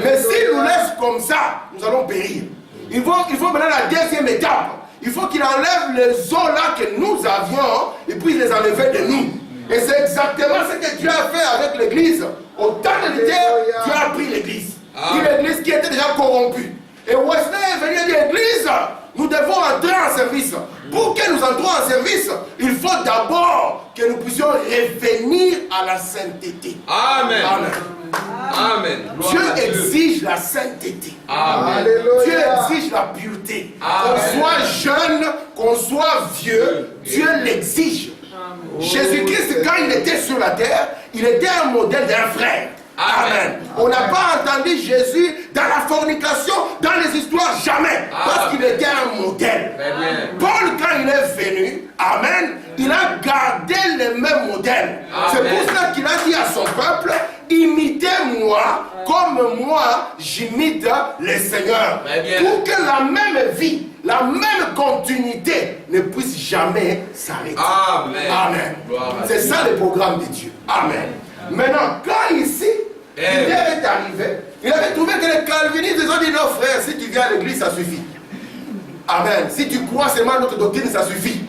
Mais s'il nous laisse comme ça, nous allons périr. Il faut maintenant la deuxième étape. Il faut qu'il enlève les eaux là que nous avions et puis les enlever de nous. Et c'est exactement ce que Dieu a fait avec l'église. Au temps de Luther, Dieu a pris l'église. Une église qui était déjà corrompue. Et Wesley est venu dire l'église, nous devons entrer en service. Pour que nous entrons en service, il faut d'abord que nous puissions revenir à la sainteté. Amen. Amen. Amen. Dieu exige la sainteté. Amen. Dieu exige la pureté. Qu'on soit jeune, qu'on soit vieux, Dieu l'exige. Jésus-Christ, quand il était sur la terre, il était un modèle d'un frère. Amen. On n'a pas entendu Jésus dans la fornication, dans les histoires, jamais. Parce qu'il était un modèle. Paul, quand il est venu, amen, il a gardé le même modèle. C'est pour ça qu'il a dit à son peuple, imitez-moi comme moi imite le Seigneur. Pour que la même vie, la même continuité ne puisse jamais s'arrêter. Amen. Amen. C'est ça le programme de Dieu. Amen. Maintenant, quand ici, Pierre est arrivé, il avait trouvé que les calvinistes ont dit non frère, si tu viens à l'église, ça suffit. Amen. Si tu crois seulement notre doctrine, ça suffit.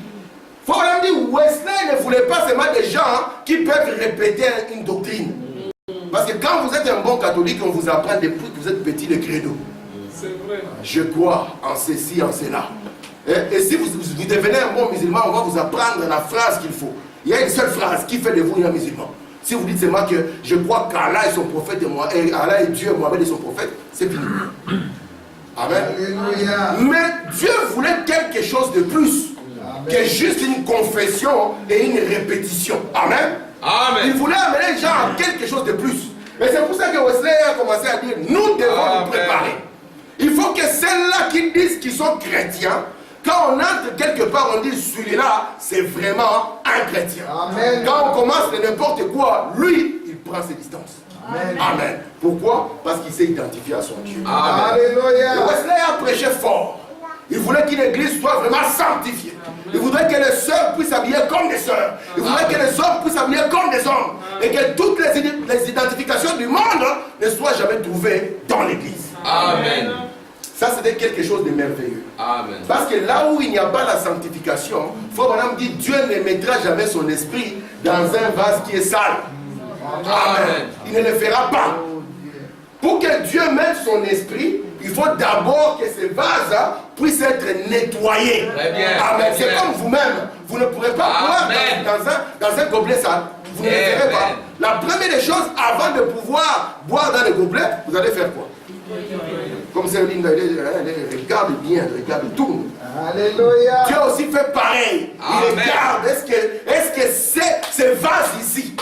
Il faut même dire, Wesley ne voulait pas seulement des gens qui peuvent répéter une doctrine. Parce que quand vous êtes un bon catholique, on vous apprend depuis que vous êtes petit le credo. C'est vrai. Je crois en ceci, en cela. Et si vous devenez un bon musulman, on va vous apprendre la phrase qu'il faut. Il y a une seule phrase qui fait de vous un musulman. Si vous dites seulement que je crois qu'Allah est son prophète et Allah est Dieu, Mohamed est son prophète, c'est fini. Amen. Alléluia. Mais Dieu voulait quelque chose de plus que juste une confession et une répétition. Amen. Amen. Il voulait amener les gens à quelque chose de plus. Et c'est pour ça que Wesley a commencé à dire, nous devons nous préparer. Il faut que celles-là qui disent qu'ils sont chrétiens, quand on entre quelque part, on dit celui-là, c'est vraiment un chrétien. Amen. Quand on commence de n'importe quoi, lui, il prend ses distances. Amen. Amen. Pourquoi? Parce qu'il s'est identifié à son Dieu. Amen. Alléluia. Wesley a prêché fort. Il voulait qu'une église soit vraiment sanctifiée. Il voudrait que les sœurs puissent s'habiller comme des sœurs. Il voudrait que les hommes puissent s'habiller comme des hommes. Et que toutes les identifications du monde ne soient jamais trouvées dans l'église. Amen. Ça, c'était quelque chose de merveilleux. Amen. Parce que là où il n'y a pas la sanctification, il faut vraiment dire Dieu ne mettra jamais son esprit dans un vase qui est sale. Amen. Il ne le fera pas. Pour que Dieu mette son esprit, il faut d'abord que ce vase puisse être nettoyé. Amen. C'est comme vous-même. Vous ne pourrez pas boire dans un gobelet sale. Vous ne le ferez pas. La première des choses, avant de pouvoir boire dans le gobelet, vous allez faire quoi? Comme c'est Linda, regarde bien, regarde tout. Alléluia. Dieu aussi fait pareil. Il regarde, est-ce que ce vase ici,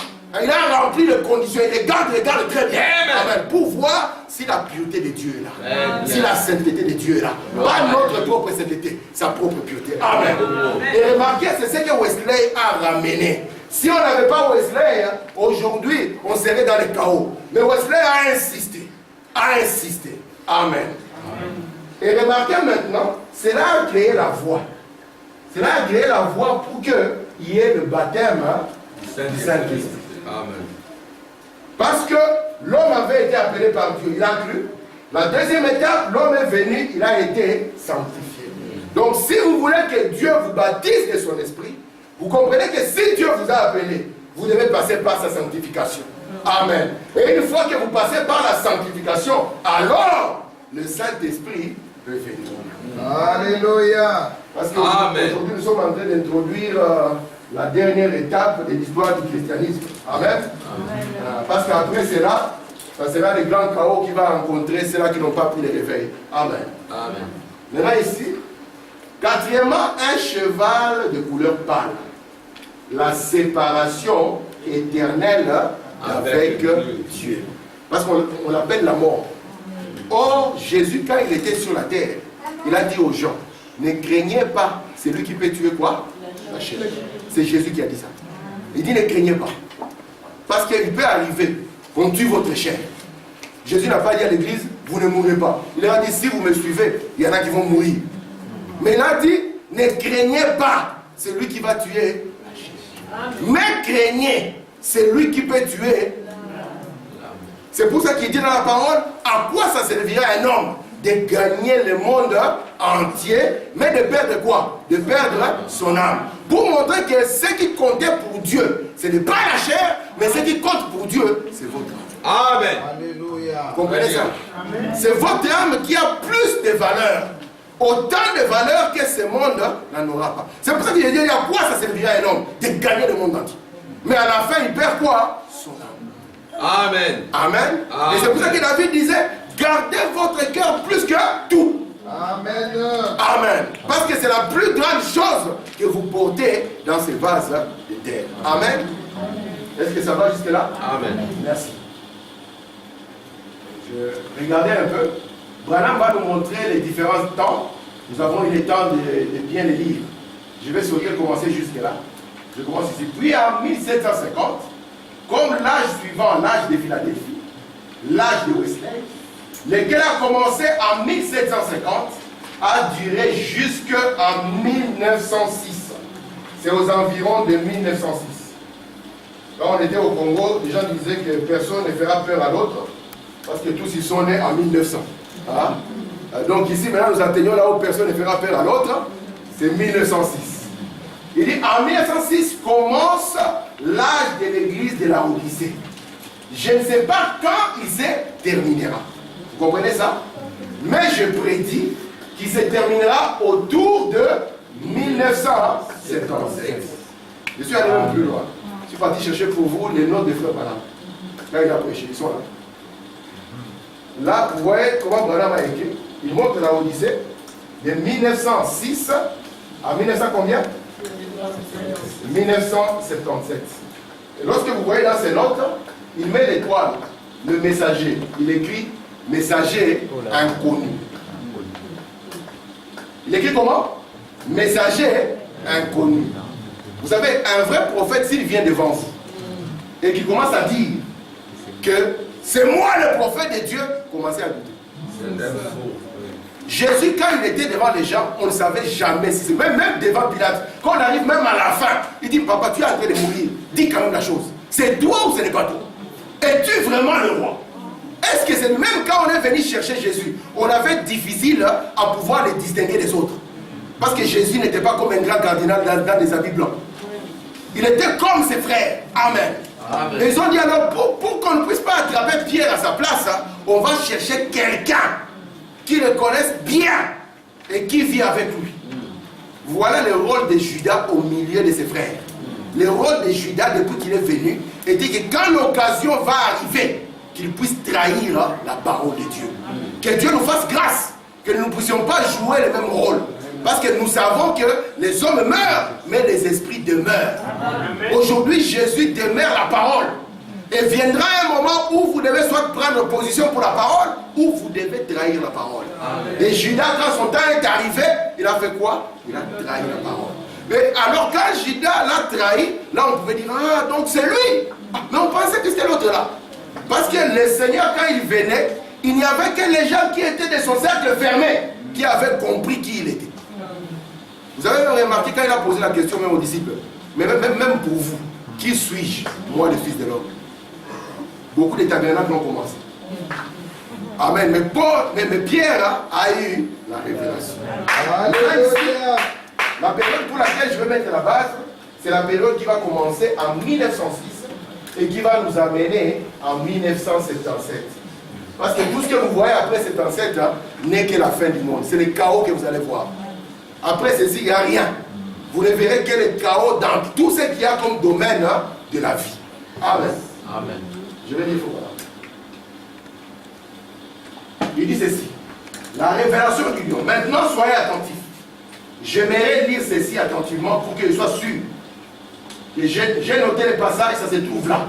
il a rempli les conditions, il regarde très bien. Amen. Pour voir si la pureté de Dieu est là. Si la sainteté de Dieu est là. Pas notre propre sainteté, sa propre pureté. Amen. Et remarquez, c'est ce que Wesley a ramené. Si on n'avait pas Wesley, aujourd'hui, on serait dans le chaos. Mais Wesley a insisté. Amen. Et remarquez maintenant, cela a créé la voie. Cela a créé la voie pour qu'il y ait le baptême du Saint-Christ. Amen. Parce que l'homme avait été appelé par Dieu, il a cru. La deuxième étape, l'homme est venu, il a été sanctifié. Donc si vous voulez que Dieu vous baptise de son esprit, vous comprenez que si Dieu vous a appelé, vous devez passer par sa sanctification. Amen. Et une fois que vous passez par la sanctification, alors le Saint-Esprit peut venir. Alléluia. Parce qu'aujourd'hui, nous sommes en train d'introduire la dernière étape de l'histoire du christianisme. Amen. Parce qu'après cela, ça sera le grand chaos qui va rencontrer ceux-là qui n'ont pas pris le réveil. Amen. Amen. Maintenant ici, quatrièmement, un cheval de couleur pâle. La séparation éternelle avec Dieu. Parce qu'on l'appelle la mort. Or, Jésus, quand il était sur la terre, il a dit aux gens, ne craignez pas, c'est lui qui peut tuer quoi? La chair. C'est Jésus qui a dit ça. Il dit, ne craignez pas. Parce qu'il peut arriver qu'on tue votre chair. Jésus n'a pas dit à l'église, vous ne mourrez pas. Il a dit, si vous me suivez, il y en a qui vont mourir. Mais il a dit, ne craignez pas, c'est lui qui va tuer la chair. Mais craignez, c'est lui qui peut tuer. C'est pour ça qu'il dit dans la parole, à quoi ça servira un homme de gagner le monde entier, mais de perdre quoi? De perdre son âme. Pour montrer que ce qui comptait pour Dieu, ce n'est pas la chair, mais ce qui compte pour Dieu, c'est votre âme. Amen. Alléluia. Vous comprenez ça? C'est votre âme qui a plus de valeur. Autant de valeur que ce monde n'en aura pas. C'est pour ça qu'il dit, à quoi ça servira un homme de gagner le monde entier? Mais à la fin, il perd quoi? Son âme. Amen. Amen. Et c'est pour ça que David disait, gardez votre cœur plus que tout. Amen. Amen. Parce que c'est la plus grande chose que vous portez dans ces vases de terre. Amen. Est-ce que ça va jusque là? Amen. Merci. Regardez un peu. Branham va nous montrer les différents temps. Nous avons eu le temps de bien les lire. Je vais sourire commencer jusque là. Je commence ici. Puis en 1750, comme l'âge suivant, l'âge de Philadelphie, l'âge de Wesley, lequel a commencé en 1750, a duré jusqu'en 1906. C'est aux environs de 1906. Quand on était au Congo, les gens disaient que personne ne fera peur à l'autre, parce que tous ils sont nés en 1900. Hein? Donc ici, maintenant, nous atteignons là où personne ne fera peur à l'autre, c'est 1906. Il dit, en 1906 commence l'âge de l'église de la Odyssée. Je ne sais pas quand il se terminera. Vous comprenez ça? Mais je prédis qu'il se terminera autour de 1977. Je suis allé même plus loin. Je suis parti chercher pour vous les noms des frères Branham. Là, il a prêché, ils sont là. Là, vous voyez comment Branham a écrit. Il montre la Odyssée de 1906 à 1900 combien? 1977. Et lorsque vous voyez dans ses notes, il met l'étoile, le messager. Il écrit messager inconnu. Il écrit comment? Messager inconnu. Vous savez, un vrai prophète, s'il vient devant vous et qu'il commence à dire que c'est moi le prophète de Dieu, commencez à douter. Jésus, quand il était devant les gens, on ne savait jamais si c'est. Même devant Pilate, quand on arrive même à la fin, il dit, papa, tu es en train de mourir. Dis quand même la chose. C'est toi ou ce n'est pas toi? Es-tu vraiment le roi? Est-ce que c'est même quand on est venu chercher Jésus, on avait difficile à pouvoir les distinguer des autres? Parce que Jésus n'était pas comme un grand cardinal dans des habits blancs. Il était comme ses frères. Amen. Amen. Ils ont dit alors, pour qu'on ne puisse pas attraper Pierre à sa place, on va chercher quelqu'un qui le connaisse bien et qui vit avec lui. Voilà le rôle de Judas au milieu de ses frères. Le rôle de Judas depuis qu'il est venu était que quand l'occasion va arriver, qu'il puisse trahir la parole de Dieu. Que Dieu nous fasse grâce, que nous ne puissions pas jouer le même rôle. Parce que nous savons que les hommes meurent, mais les esprits demeurent. Aujourd'hui, Jésus demeure la parole. Et viendra un moment où vous devez soit prendre position pour la parole, ou vous devez trahir la parole. Amen. Et Judas, quand son temps est arrivé, il a fait quoi? Il a trahi la parole. Mais alors quand Judas l'a trahi, là on pouvait dire, ah donc c'est lui. Mais on pensait que c'était l'autre là. Parce que le Seigneur, quand il venait, il n'y avait que les gens qui étaient de son cercle fermé, qui avaient compris qui il était. Vous avez remarqué quand il a posé la question même aux disciples, mais même pour vous, qui suis-je, moi le Fils de l'homme? Beaucoup de tabernacles ont commencé. Amen. Mais Pierre a eu la révélation. La période pour laquelle je vais mettre la base, c'est la période qui va commencer en 1906 et qui va nous amener en 1977. Parce que tout ce que vous voyez après 77 n'est que la fin du monde. C'est le chaos que vous allez voir. Après ceci, il n'y a rien. Vous ne verrez que le chaos dans tout ce qu'il y a comme domaine de la vie. Amen. Amen. Je vais dire voilà. Il dit ceci. La révélation du Dieu. Maintenant, soyez attentifs. J'aimerais lire ceci attentivement pour que je sois sûr. J'ai noté le passage, ça se trouve là.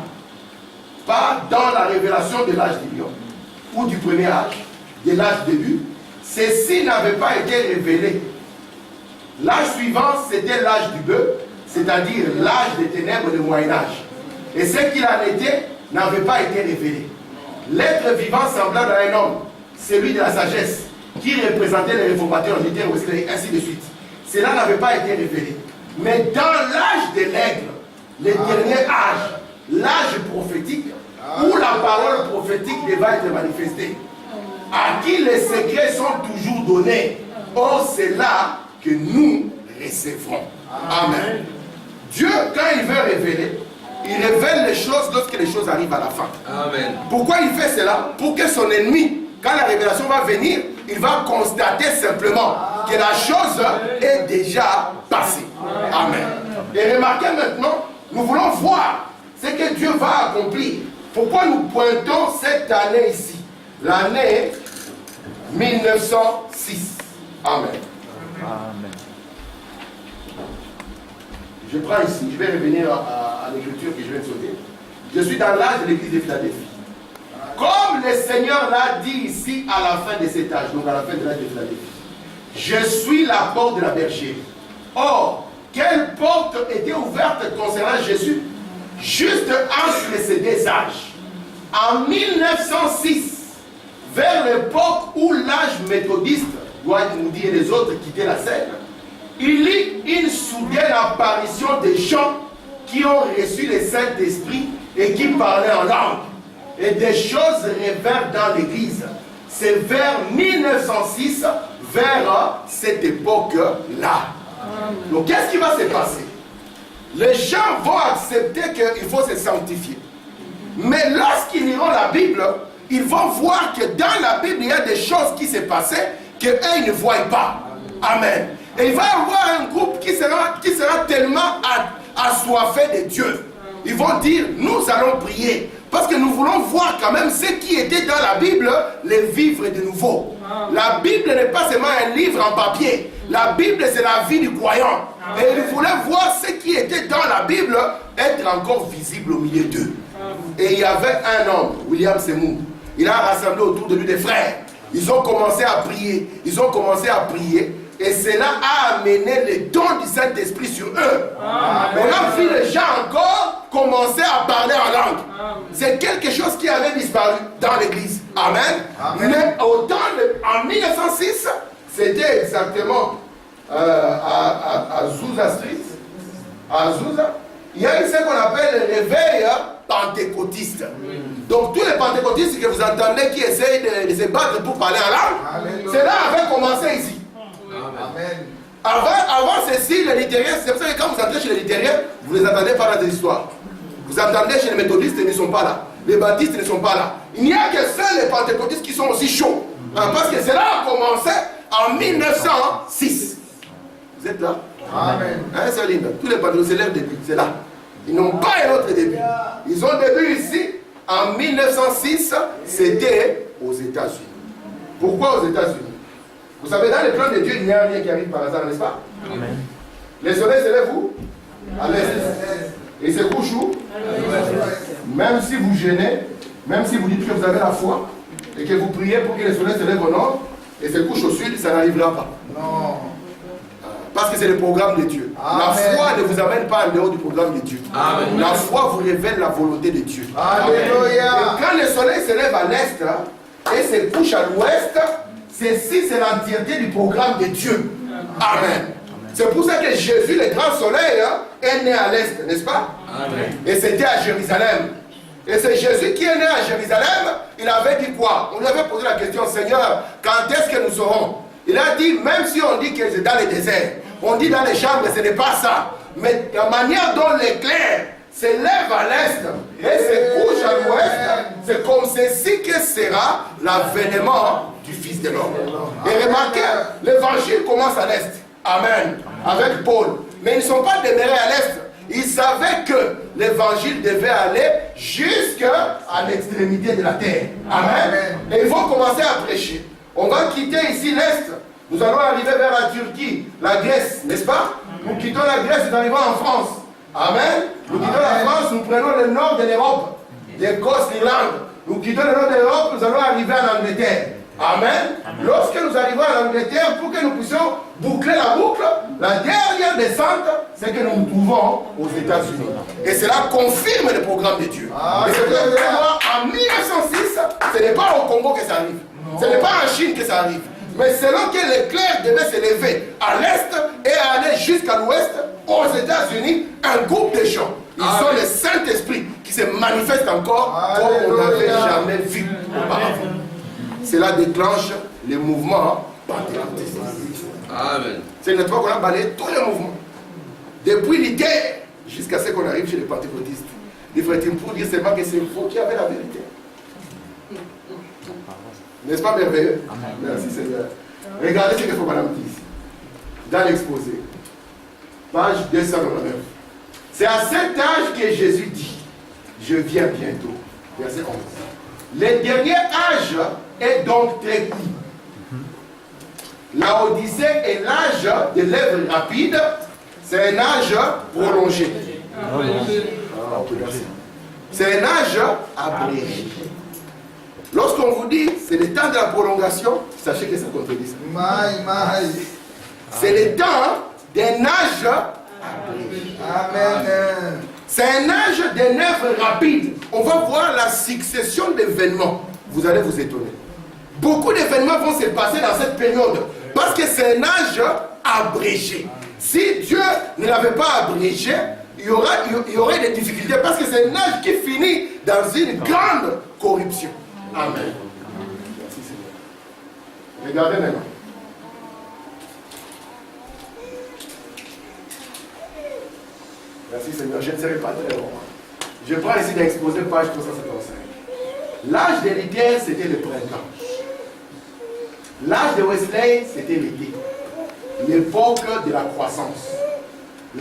Pas dans la révélation de l'âge du lion ou du premier âge, de l'âge début. Ceci n'avait pas été révélé. L'âge suivant, c'était l'âge du bœuf, c'est-à-dire l'âge des ténèbres du Moyen-Âge. Et ce qu'il en était n'avait pas été révélé. L'être vivant semblable à un homme, celui de la sagesse, qui représentait les réformateurs, ainsi de suite. Cela n'avait pas été révélé. Mais dans l'âge de l'aigle, le dernier âge, l'âge prophétique, où la parole prophétique devait être manifestée, à qui les secrets sont toujours donnés. Or, c'est là que nous recevrons. Amen. Dieu, quand il veut révéler, il révèle les choses lorsque les choses arrivent à la fin. Amen. Pourquoi il fait cela? Pour que son ennemi, quand la révélation va venir, il va constater simplement que la chose est déjà passée. Amen. Et remarquez maintenant, nous voulons voir ce que Dieu va accomplir. Pourquoi nous pointons cette année ici? L'année 1906. Amen. Amen. Je prends ici, je vais revenir à l'écriture que je viens de sauter. Je suis dans l'âge de l'église de Philadelphie. Comme le Seigneur l'a dit ici à la fin de cet âge, donc à la fin de l'âge de Philadelphie. Je suis la porte de la bergère. Or, quelle porte était ouverte concernant Jésus? Juste entre ces deux âges. En 1906, vers l'époque où l'âge méthodiste, Dwight Moody et les autres quittaient la scène, il y une soudaine apparition des gens qui ont reçu le Saint-Esprit et qui parlaient en langue. Et des choses révèrent dans l'église. C'est vers 1906, vers cette époque-là. Donc qu'est-ce qui va se passer? Les gens vont accepter qu'il faut se sanctifier. Mais lorsqu'ils liront la Bible, ils vont voir que dans la Bible, il y a des choses qui se passaient qu'eux, ils ne voient pas. Amen. Et il va y avoir un groupe qui sera tellement assoiffé de Dieu. Ils vont dire, nous allons prier. Parce que nous voulons voir quand même ce qui était dans la Bible, les vivre de nouveau. La Bible n'est pas seulement un livre en papier. La Bible, c'est la vie du croyant. Et ils voulaient voir ce qui était dans la Bible être encore visible au milieu d'eux. Et il y avait un homme, William Seymour. Il a rassemblé autour de lui des frères. Ils ont commencé à prier. Ils ont commencé à prier. Et cela a amené le don du Saint-Esprit sur eux. On a vu les gens encore commencer à parler en langue. C'est quelque chose qui avait disparu dans l'église. Amen. Mais en 1906, c'était exactement à Azusa Street. À Azusa, il y a eu ce qu'on appelle le réveil pentecôtiste. Donc tous les pentecôtistes que vous entendez qui essayent de se battre pour parler en langue, cela avait commencé ici. Amen. Avant ceci, les luthériens, c'est pour ça que quand vous entrez chez les luthériens, vous ne les entendez pas dans des histoires. Vous entendez chez les méthodistes, ils ne sont pas là. Les baptistes ne sont pas là. Il n'y a que seuls les pentecôtistes qui sont aussi chauds. Parce que cela a commencé en 1906. Vous êtes là? Amen. Hein, c'est libre. Tous les pentecôtistes, c'est leur début. C'est là. Ils n'ont pas un autre début. Ils ont début ici. En 1906, c'était aux États-Unis. Pourquoi aux États-Unis? Vous savez, dans les plans de Dieu, il n'y a rien qui arrive par hasard, n'est-ce pas? Amen. Le soleil se lève où? À l'est. Et se couche où? Même si vous gênez, même si vous dites que vous avez la foi, et que vous priez pour que le soleil se lève au nord, et se couche au sud, ça n'arrivera pas. Non. Parce que c'est le programme de Dieu. Amen. La foi ne vous amène pas en dehors du programme de Dieu. Amen. La foi vous révèle la volonté de Dieu. Alléluia. Et quand le soleil se lève à l'est et se couche à l'ouest, ceci, c'est l'entièreté du programme de Dieu. Amen. C'est pour ça que Jésus, le grand soleil, est né à l'est, n'est-ce pas? Amen. Et c'était à Jérusalem. Et c'est Jésus qui est né à Jérusalem. Il avait dit quoi? On lui avait posé la question, Seigneur, quand est-ce que nous serons? Il a dit, même si on dit que c'est dans le désert, on dit dans les chambres, ce n'est pas ça. Mais la manière dont l'éclair se lève à l'est et se couche à l'ouest, c'est comme ceci que sera l'avènement du Fils de l'homme. Et remarquez, l'évangile commence à l'est. Amen. Avec Paul. Mais ils ne sont pas demeurés à l'est. Ils savaient que l'évangile devait aller jusqu'à l'extrémité de la terre. Amen. Et ils vont commencer à prêcher. On va quitter ici l'est. Nous allons arriver vers la Turquie, la Grèce, n'est-ce pas? Nous quittons la Grèce, nous arrivons en France. Amen. Nous quittons la France, nous prenons le nord de l'Europe, l'Écosse, l'Irlande. Nous quittons le nord de l'Europe, nous allons arriver en Angleterre. Amen. Lorsque nous arrivons en Angleterre, pour que nous puissions boucler la boucle, la dernière descente, c'est que nous nous trouvons aux États-Unis. Et cela confirme le programme de Dieu. Et c'est pour ça que vous allez voir, en 1906, ce n'est pas au Congo que ça arrive. Ce n'est pas en Chine que ça arrive. Mais selon que l'éclair devait se lever à l'est et aller jusqu'à l'ouest, aux États-Unis, un groupe de gens, ils ont le Saint-Esprit qui se manifeste encore comme on n'avait jamais vu auparavant. Cela déclenche les mouvements pentecôtistes. Amen. C'est notre fois qu'on a balayé tous les mouvements. Depuis l'idée jusqu'à ce qu'on arrive chez les pentecôtistes. Les frères, pour dire seulement que c'est vous qui avez la vérité. N'est-ce pas merveilleux? Amen. Merci Seigneur. Regardez ce que faut Madame dit ici. Dans l'exposé. Page 299. C'est à cet âge que Jésus dit, je viens bientôt. Verset 11. Le dernier âge est donc très court. La Odyssée est l'âge de l'œuvre rapide. C'est un âge prolongé. C'est un âge abrégé. Lorsqu'on vous dit c'est le temps de la prolongation, sachez que ça contredit ça. C'est le temps d'un âge abrégé. Amen. C'est un âge d'une œuvre rapide. On va voir la succession d'événements. Vous allez vous étonner. Beaucoup d'événements vont se passer dans cette période. Parce que c'est un âge abrégé. Si Dieu ne l'avait pas abrégé, il y aurait des difficultés. Parce que c'est un âge qui finit dans une grande corruption. Amen. Merci Seigneur. Regardez maintenant. Merci Seigneur. Je ne serai pas très long. Je prends ici d'exposer page 375. L'âge de l'hiver, c'était le printemps. L'âge de Wesley, c'était l'été. L'époque de la croissance.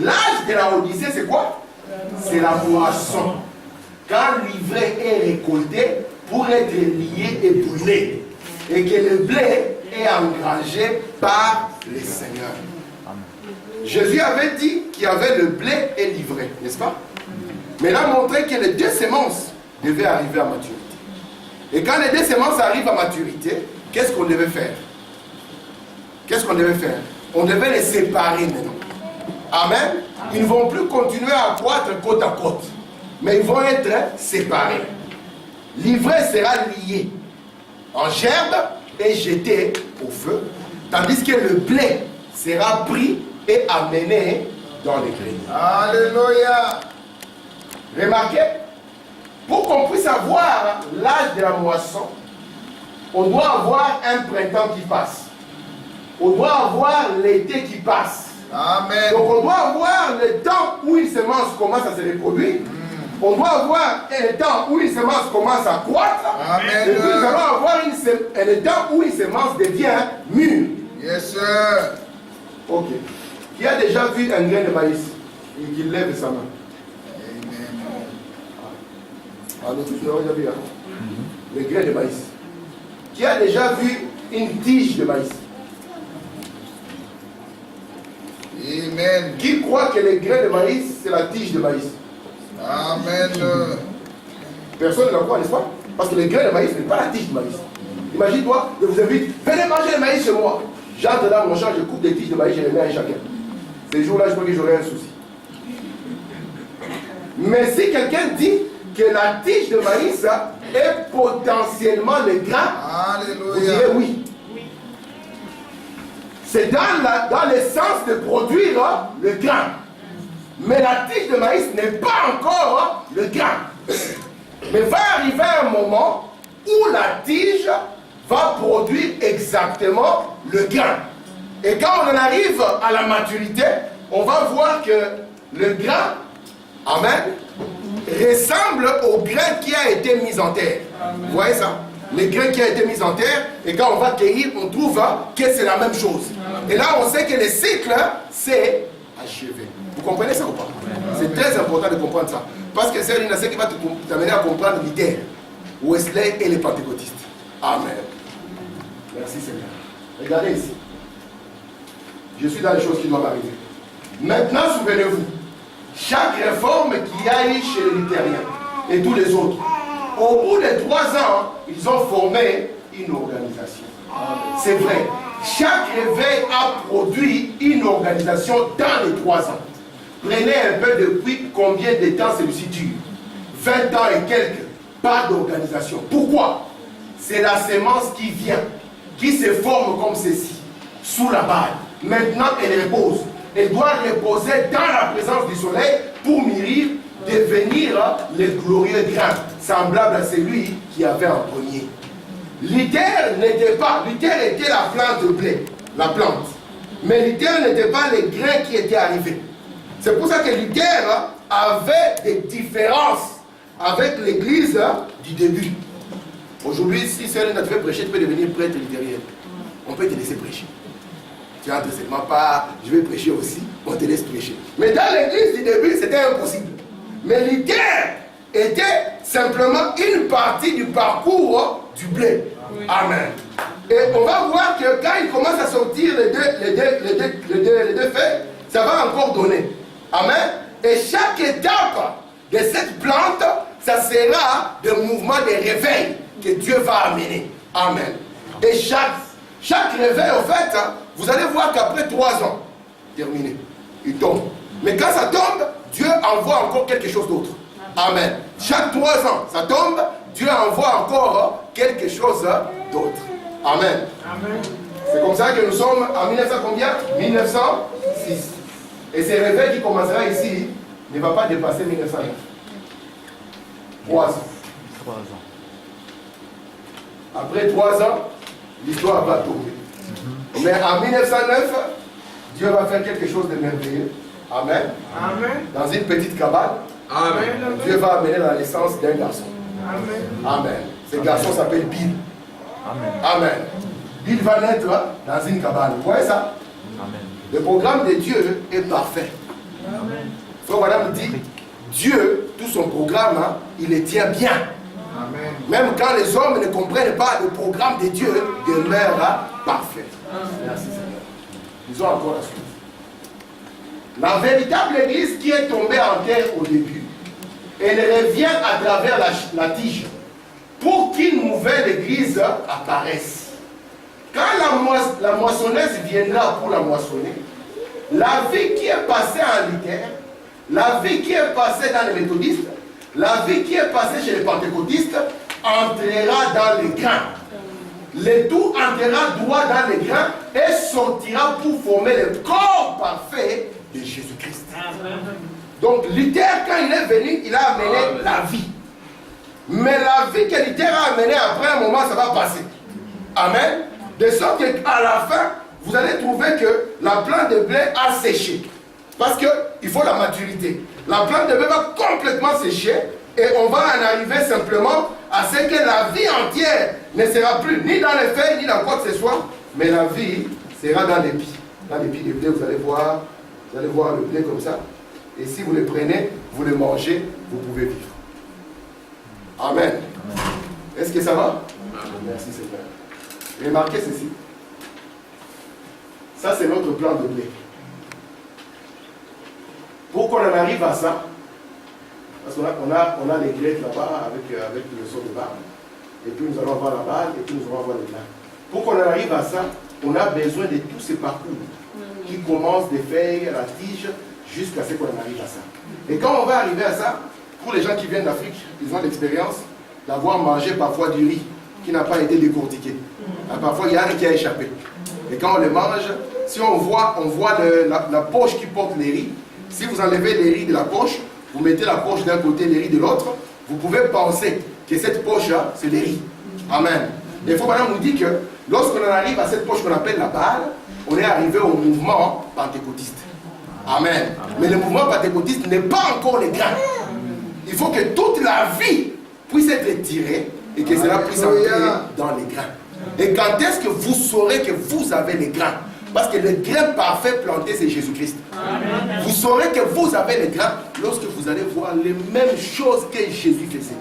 L'âge de la Odyssée, c'est quoi? C'est la moisson. Quand l'ivraie est récolté pour être lié et brûlé. Et que le blé est engrangé par les seigneurs. Jésus avait dit qu'il y avait le blé et l'ivraie, n'est-ce pas? Mais il a montré que les deux semences devaient arriver à maturité. Et quand les deux semences arrivent à maturité, qu'est-ce qu'on devait faire? Qu'est-ce qu'on devait faire? On devait les séparer maintenant. Amen. Ils ne vont plus continuer à croître côte à côte. Mais ils vont être séparés. L'ivraie sera liée en gerbe et jetée au feu. Tandis que le blé sera pris et amené dans les greniers. Alléluia. Remarquez, pour qu'on puisse avoir l'âge de la moisson, on doit avoir un printemps qui passe. On doit avoir l'été qui passe. Amen. Donc on doit avoir le temps où une semence commence à se reproduire. On doit avoir un temps où une semence commence à croître. Amen. Et puis nous allons avoir un temps où une semence devient mûre. Yes, sir. Ok. Qui a déjà vu un grain de maïs et qui lève sa main? Ah, nous tous nous avons déjà vu, hein? Le grain de maïs. Qui a déjà vu une tige de maïs? Amen. Qui croit que le grain de maïs, c'est la tige de maïs? Amen. Personne ne le croit, n'est-ce pas? Parce que le grain de maïs n'est pas la tige de maïs. Imagine-toi, je vous invite, venez manger le maïs chez moi. J'entre dans mon champ, je coupe des tiges de maïs, je les mets à chacun. Ces jours-là, je crois que j'aurai un souci. Mais si quelqu'un dit que la tige de maïs est potentiellement le grain, vous direz oui. C'est dans le sens de produire le grain. Mais la tige de maïs n'est pas encore le grain. Mais va arriver un moment où la tige va produire exactement le grain. Et quand on en arrive à la maturité, on va voir que le grain, amen, ressemble au grain qui a été mis en terre. Amen. Vous voyez ça? Le grain qui a été mis en terre, et quand on va cueillir, on trouve que c'est la même chose. Amen. Et là, on sait que le cycle, c'est achevé. Vous comprenez ça ou pas? C'est très important de comprendre ça. Parce que c'est une nation qui va t'amener à comprendre l'idée. Wesley et les pentecôtistes. Amen. Merci Seigneur. Regardez ici. Je suis dans les choses qui doivent arriver. Maintenant, souvenez-vous, chaque réforme qu'il y a eu chez les luthériens et tous les autres, au bout de 3 ans, ils ont formé une organisation. C'est vrai. Chaque réveil a produit une organisation dans les 3 ans. Prenez un peu depuis combien de temps celui-ci dure. 20 ans et quelques. Pas d'organisation. Pourquoi? C'est la sémence qui vient, qui se forme comme ceci, sous la balle. Maintenant, elle repose. Elle doit reposer dans la présence du soleil pour mûrir, devenir le glorieux grain, semblable à celui qui avait en premier. L'idée n'était pas, l'idée était la plante de blé, la plante. Mais l'idée n'était pas les grains qui étaient arrivés. C'est pour ça que l'idée avait des différences avec l'église du début. Aujourd'hui, si c'est un fait prêcher, tu peux devenir prêtre luthérien. On peut te laisser prêcher. Tu entres seulement pas, je vais prêcher aussi, on te laisse prêcher. Mais dans l'église du début, c'était impossible. Mais l'idée était simplement une partie du parcours du blé. Amen. Et on va voir que quand il commence à sortir les deux faits, ça va encore donner. Amen. Et chaque étape de cette plante, ça sera des mouvements de réveil que Dieu va amener. Amen. Et chaque réveil, en fait, vous allez voir qu'après 3 ans, terminé, il tombe. Mais quand ça tombe, Dieu envoie encore quelque chose d'autre. Amen. Chaque 3 ans, ça tombe, Dieu envoie encore quelque chose d'autre. Amen. C'est comme ça que nous sommes en 1900 combien? 1906. Et ce réveil qui commencera ici ne va pas dépasser 1909. 3 ans. Après 3 ans, l'histoire va tomber. Mais en 1909, Dieu va faire quelque chose de merveilleux. Amen. Dans une petite cabane, Dieu va amener la naissance d'un garçon. Amen. Ce garçon s'appelle Bill. Amen. Bill va naître dans une cabane. Vous voyez ça? Le programme de Dieu est parfait. Frère Madame dit, Dieu, tout son programme, il le tient bien. Même quand les hommes ne comprennent pas, le programme de Dieu demeure parfait. Merci Seigneur. Disons encore la suite. La véritable église qui est tombée en terre au début, elle revient à travers la tige pour qu'une nouvelle église apparaisse. Quand la moissonneuse viendra pour la moissonner, la vie qui est passée en Luther, la vie qui est passée dans les méthodistes, la vie qui est passée chez les pentecôtistes entrera dans les grains. Le tout entrera droit dans les grains et sortira pour former le corps parfait de Jésus-Christ. Donc Luther, quand il est venu, il a amené la vie. Mais la vie que Luther a amenée, après un moment, ça va passer. Amen. De sorte qu'à la fin, vous allez trouver que la plante de blé a séché. Parce qu'il faut la maturité. La plante de blé va complètement sécher et on va en arriver simplement à ce que la vie entière ne sera plus ni dans les feuilles, ni dans quoi que ce soit, mais la vie sera dans l'épi. Dans l'épi de blé, vous allez voir le blé comme ça. Et si vous le prenez, vous le mangez, vous pouvez vivre. Amen. Est-ce que ça va? Merci Seigneur. Remarquez ceci. Ça, c'est notre plan de blé. Pour qu'on en arrive à ça, parce qu'on a les grecs là-bas avec le saut de barbe, et puis nous allons avoir la balle, et puis nous allons avoir les grains. Pour qu'on en arrive à ça, on a besoin de tous ces parcours qui commencent des feuilles à la tige jusqu'à ce qu'on en arrive à ça. Et quand on va arriver à ça, pour les gens qui viennent d'Afrique, ils ont l'expérience d'avoir mangé parfois du riz qui n'a pas été décortiqué. Parfois, il y a un qui a échappé. Et quand on le mange, si on voit la poche qui porte les riz. Si vous enlevez les riz de la poche, vous mettez la poche d'un côté, les riz de l'autre, vous pouvez penser que cette poche-là, c'est les riz. Amen. Et il faut maintenant nous dire que lorsqu'on en arrive à cette poche qu'on appelle la balle, on est arrivé au mouvement pentecôtiste. Amen. Mais le mouvement pentecôtiste n'est pas encore les grains. Il faut que toute la vie puisse être tirée et que cela puisse entrer dans les grains. Et quand est-ce que vous saurez que vous avez les grains? Parce que le grain parfait planté, c'est Jésus-Christ. Vous saurez que vous avez les grains lorsque vous allez voir les mêmes choses que Jésus faisait.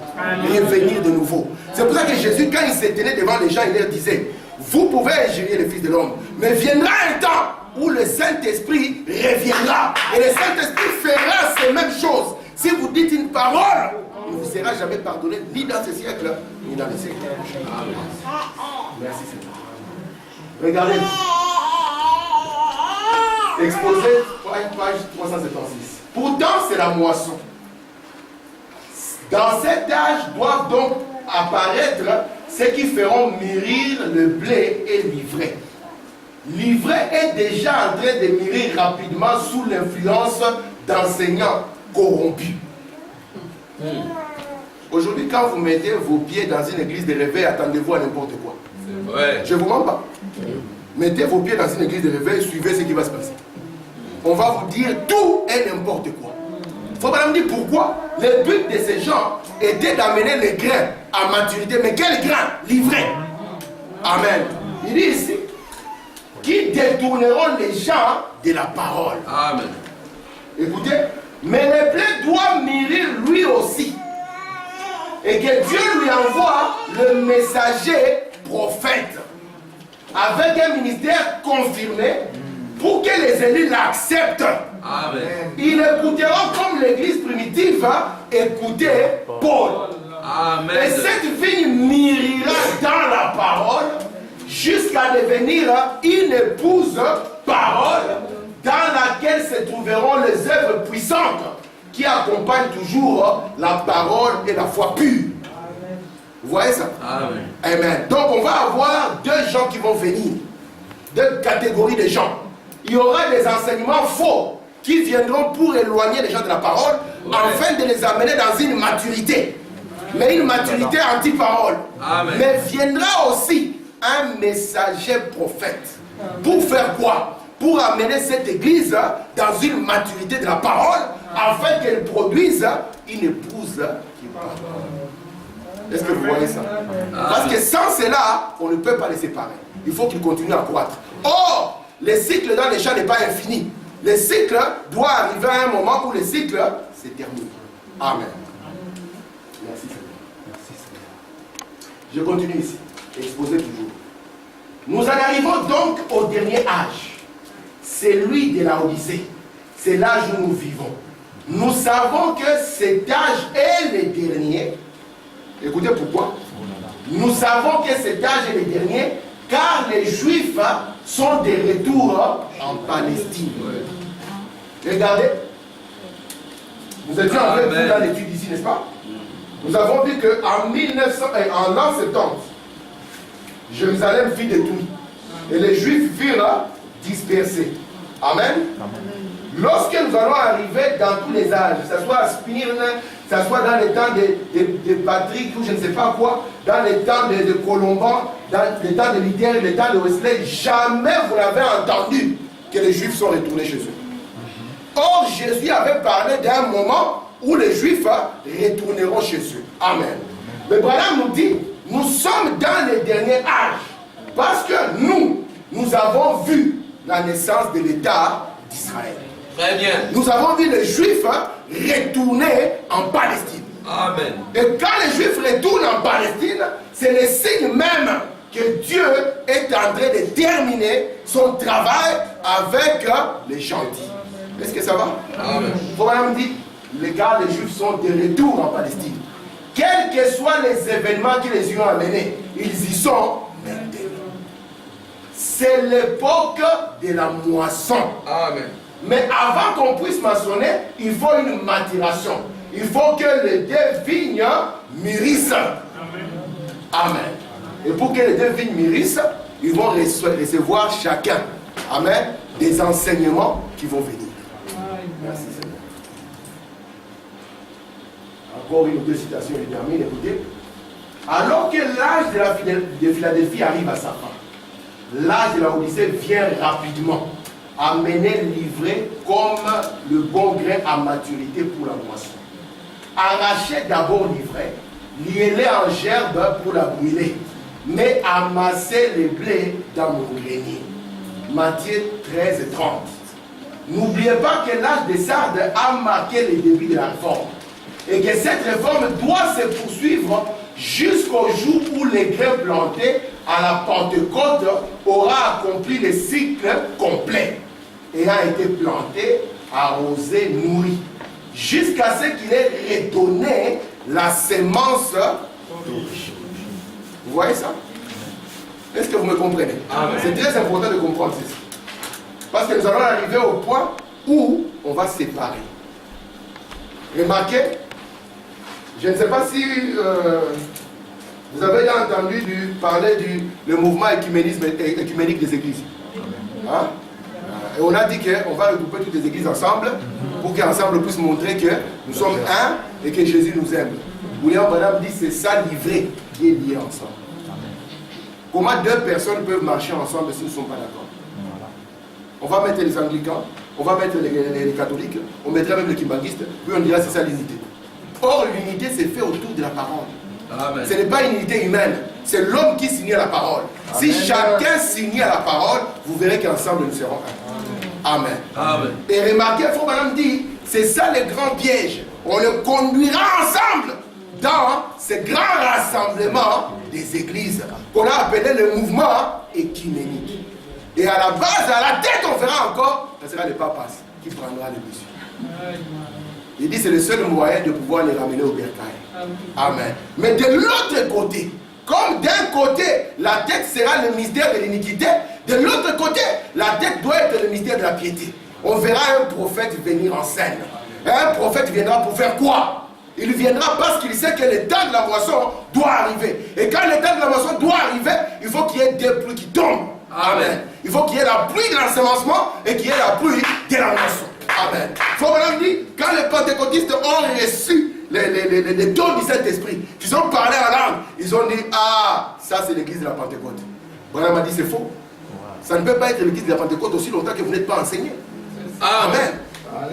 Revenir de nouveau. C'est pour ça que Jésus, quand il se tenait devant les gens, il leur disait, vous pouvez injurier le Fils de l'homme, mais viendra un temps où le Saint-Esprit reviendra. Et le Saint-Esprit fera ces mêmes choses. Si vous dites une parole, il ne vous sera jamais pardonné, ni dans ce siècle, ni dans les siècles prochains. Merci Seigneur. Regardez. Exposé, page 376. Pourtant, c'est la moisson. Dans cet âge doivent donc apparaître ceux qui feront mûrir le blé et l'ivraie. L'ivraie est déjà en train de mûrir rapidement sous l'influence d'enseignants corrompus. Aujourd'hui, quand vous mettez vos pieds dans une église de réveil, attendez-vous à n'importe quoi. Je ne vous mens pas. Mettez vos pieds dans une église de réveil, suivez ce qui va se passer. On va vous dire tout et n'importe quoi. Il faut pas me dire pourquoi. Le but de ces gens était d'amener les grains à maturité. Mais quels grains? L'ivraie. Amen. Il dit ici, qui détourneront les gens de la parole. Amen. Écoutez, mais le blé doit mûrir lui aussi. Et que Dieu lui envoie le messager prophète. Avec un ministère confirmé pour que les élus l'acceptent. Amen. Ils écouteront comme l'église primitive écoutait Paul. Amen. Et cette vigne mûrira dans la parole jusqu'à devenir une épouse parole dans laquelle se trouveront les œuvres puissantes qui accompagnent toujours la parole et la foi pure. Vous voyez ça? Amen. Amen. Donc on va avoir deux gens qui vont venir. Deux catégories de gens. Il y aura des enseignements faux qui viendront pour éloigner les gens de la parole, afin de les amener dans une maturité. Mais une maturité anti-parole. Mais viendra aussi un messager prophète. Pour faire quoi? Pour amener cette église dans une maturité de la parole, afin qu'elle produise une épouse qui parle. Est-ce que vous voyez ça? Parce que sans cela, on ne peut pas les séparer. Il faut qu'ils continuent à croître. Or, le cycle dans les champs n'est pas infini. Le cycle doit arriver à un moment où le cycle se termine. Amen. Merci Seigneur. Je continue ici. Exposer toujours. Nous en arrivons donc au dernier âge. C'est lui de la Odyssée. C'est l'âge où nous vivons. Nous savons que cet âge est le dernier. Écoutez pourquoi. Nous savons que cet âge est le dernier, car les Juifs sont de retour en Palestine. Regardez. Nous étions en train de dans l'étude ici, n'est-ce pas? Nous avons vu qu'en en l'an 70, Jérusalem fut détruite. Et les Juifs furent dispersés. Amen. Lorsque nous allons arriver dans tous les âges, que ce soit à Spirne, que ce soit dans les temps de Patrick ou je ne sais pas quoi, dans les temps de Colomban, dans les temps de Luther, les temps de Wesley, jamais vous n'avez entendu que les Juifs sont retournés chez eux. Or, Jésus avait parlé d'un moment où les Juifs retourneront chez eux. Amen. Mais Branham nous dit, nous sommes dans les derniers âges. Parce que nous avons vu la naissance de l'État d'Israël. Très bien. Nous avons vu les Juifs retourner en Palestine. Amen. Et quand les Juifs retournent en Palestine, c'est le signe même que Dieu est en train de terminer son travail avec les gentils. Est-ce que ça va? Amen. Branham dit, les gars, les Juifs sont de retour en Palestine. Quels que soient les événements qui les y ont amenés, ils y sont maintenant. C'est l'époque de la moisson. Amen. Mais avant qu'on puisse moissonner, il faut une maturation. Il faut que les deux vignes mûrissent. Amen. Et pour que les deux vignes mûrissent, ils vont recevoir chacun, amen, des enseignements qui vont venir. Merci Seigneur. Encore une ou deux citations, je termine, écoutez. Alors que l'âge de Philadelphie arrive à sa fin, l'âge de la Odyssée vient rapidement, amener livré comme le bon grain à maturité pour la moisson. Arrachez d'abord l'ivraie, liez-les en gerbe pour la brûler, mais amassez les blés dans mon grenier. Matthieu 13 et 30. N'oubliez pas que l'âge des Sardes a marqué le début de la réforme et que cette réforme doit se poursuivre jusqu'au jour où les grains plantés à la Pentecôte aura accompli le cycle complet et a été planté, arrosé, nourri, jusqu'à ce qu'il ait redonné la semence d'origine. Vous voyez ça? Est-ce que vous me comprenez? C'est très important de comprendre ceci. Parce que nous allons arriver au point où on va séparer. Remarquez, je ne sais pas si vous avez déjà entendu parler du mouvement écuménique des églises. Hein? Et on a dit qu'on va regrouper toutes les églises ensemble pour qu'ensemble on puisse montrer que nous sommes un et que Jésus nous aime. William Branham dit c'est ça livré qui est lié ensemble. Comment deux personnes peuvent marcher ensemble s'ils ne sont pas d'accord? On va mettre les anglicans, on va mettre les catholiques, on mettra même les kimbanguistes, puis on dira c'est ça l'unité. Or l'unité c'est fait autour de la parole. Amen. Ce n'est pas une unité humaine, c'est l'homme qui signe la parole. Amen. Si chacun signe la parole, vous verrez qu'ensemble nous serons un. Amen. Amen. Et remarquez, il faut madame dire, c'est ça le grand piège. On le conduira ensemble dans ce grand rassemblement des églises qu'on a appelé le mouvement écuménique. Et à la base, à la tête, on verra encore, ce sera le papas qui prendra le dessus. Il dit c'est le seul moyen de pouvoir les ramener au bercail. Amen. Mais de l'autre côté, comme d'un côté, la tête sera le mystère de l'iniquité, de l'autre côté, la tête doit être le mystère de la piété. On verra un prophète venir en scène. Un prophète viendra pour faire quoi? Il viendra parce qu'il sait que le temps de la moisson doit arriver. Et quand le temps de la moisson doit arriver, il faut qu'il y ait des pluies qui tombent. Amen. Il faut qu'il y ait la pluie de l'ensemencement et qu'il y ait la pluie de la moisson. Amen. Il faut maintenant dire, quand les pentecôtistes ont reçu les dons du Saint-Esprit, qu'ils ont parlé en langue, ils ont dit, ah, ça c'est l'église de la Pentecôte. Branham m'a dit, c'est faux. Ça ne peut pas être l'église de la Pentecôte aussi longtemps que vous n'êtes pas enseigné. Amen.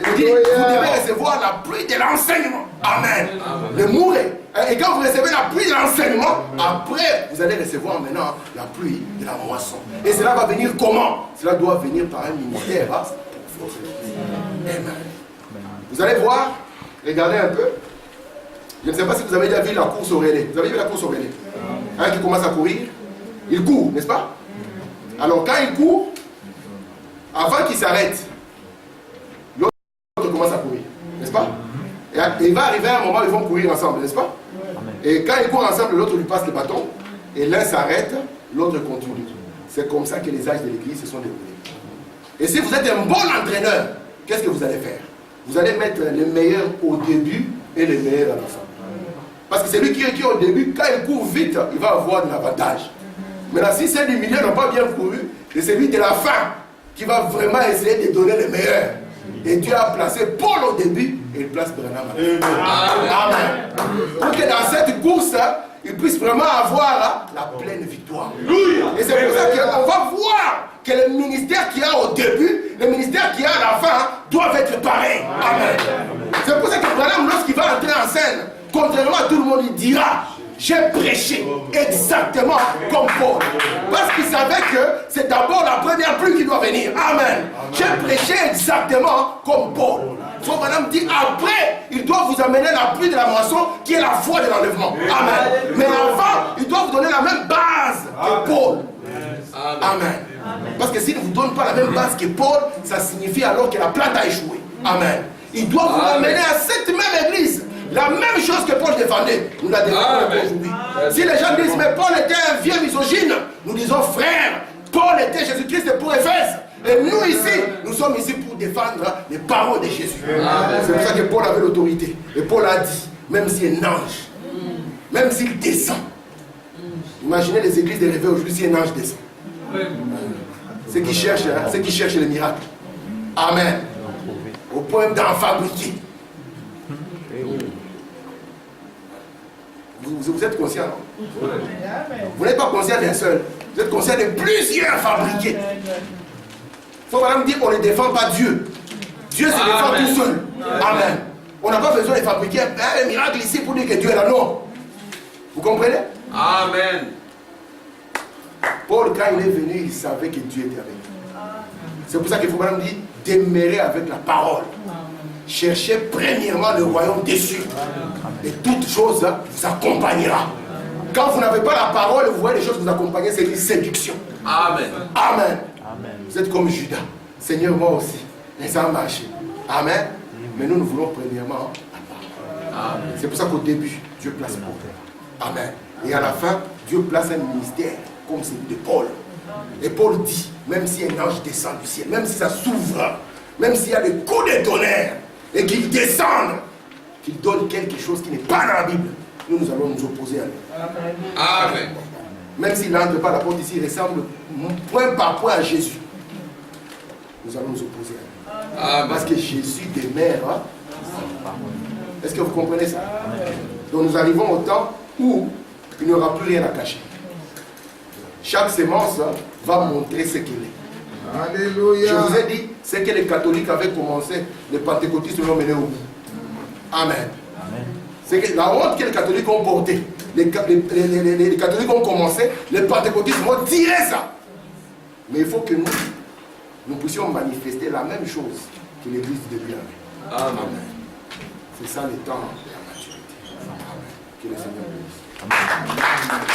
Il dit, vous devez recevoir la pluie de l'enseignement. Amen. Le mourir. Et quand vous recevez la pluie de l'enseignement, après, vous allez recevoir maintenant la pluie de la moisson. Et cela va venir comment? Cela doit venir par un ministère. Amen. Vous allez voir, regardez un peu. Je ne sais pas si vous avez déjà vu la course au relais. Vous avez vu la course au relais? Un qui commence à courir, il court, n'est-ce pas? Alors quand il court, avant qu'il s'arrête, l'autre commence à courir, n'est-ce pas? Et il va arriver à un moment où ils vont courir ensemble, n'est-ce pas? Et quand ils courent ensemble, l'autre lui passe le bâton, et l'un s'arrête, l'autre continue. C'est comme ça que les âges de l'église se sont déroulés. Et si vous êtes un bon entraîneur, qu'est-ce que vous allez faire? Vous allez mettre les meilleurs au début et les meilleurs à la fin. Parce que celui qui est au début, quand il court vite, il va avoir de l'avantage. Maintenant, si ceux du milieu n'ont pas bien couru, c'est celui de la fin qui va vraiment essayer de donner le meilleur. Et Dieu a placé Paul au début et il place Branham à la fin. Amen. Pour que dans cette course, il puisse vraiment avoir la pleine victoire. Et c'est pour ça qu'on va voir que le ministère qu'il y a au début, le ministère qu'il y a à la fin, doivent être pareils. Amen. C'est pour ça que Branham, lorsqu'il va entrer en scène, contrairement à tout le monde, il dira, j'ai prêché exactement comme Paul. Parce qu'il savait que c'est d'abord la première pluie qui doit venir. Amen. J'ai prêché exactement comme Paul. Il faut maintenant dire, après, il doit vous amener la pluie de la moisson qui est la foi de l'enlèvement. Amen. Mais avant, il doit vous donner la même base que Paul. Amen. Parce que s'il ne vous donne pas la même base que Paul, ça signifie alors que la plante a échoué. Amen. Il doit vous amener à cette même église. La même chose que Paul défendait, nous la défendons aujourd'hui. Si les gens disent, mais Paul était un vieux misogyne, nous disons, frère, Paul était Jésus-Christ pour Éphèse. Et nous ici, nous sommes ici pour défendre les paroles de Jésus. C'est pour ça que Paul avait l'autorité. Et Paul a dit, même si un ange, même s'il descend, imaginez les églises de réveil aujourd'hui si un ange descend. Ceux qui cherchent les miracles. Amen. Au point d'en fabriquer. Vous êtes conscient, non? Vous n'êtes pas conscient d'un seul. Vous êtes conscient de plusieurs fabriqués. Il faut vraiment dire qu'on ne défend pas Dieu. Dieu se défend tout seul. Amen. On n'a pas besoin de fabriquer un miracle ici pour dire que Dieu est là. Non. Vous comprenez? Amen. Paul, quand il est venu, il savait que Dieu était avec lui. C'est pour ça qu'il faut vraiment dire demeurer avec la parole. Cherchez premièrement le royaume des cieux. Et toute chose vous accompagnera. Quand vous n'avez pas la parole, vous voyez les choses vous accompagner, c'est une séduction. Amen. Amen. Vous êtes comme Judas. Seigneur, moi aussi. Et ça a marché. Amen. Mais nous voulons premièrement la parole. C'est pour ça qu'au début, Dieu place Paul. Amen. Et à la fin, Dieu place un ministère comme celui de Paul. Et Paul dit, même si un ange descend du ciel, même si ça s'ouvre, même s'il y a des coups de tonnerre, et qu'il descende, qu'il donne quelque chose qui n'est pas dans la Bible, nous allons nous opposer à lui. Amen. Même s'il n'entre pas à la porte ici, il ressemble point par point à Jésus. Nous allons nous opposer à lui. Amen. Parce que Jésus demeure. Est-ce que vous comprenez ça? Donc nous arrivons au temps où il n'y aura plus rien à cacher. Chaque sémence va montrer ce qu'elle est. Alléluia. Je vous ai dit, c'est que les catholiques avaient commencé, les pentecôtistes l'ont mené au bout. Amen. C'est que la honte que les catholiques ont portée, les catholiques ont commencé, les pentecôtistes vont tirer ça. Mais il faut que nous puissions manifester la même chose que l'église du début avait. Amen. C'est ça le temps de la maturité. Amen. Que le Seigneur bénisse. Amen.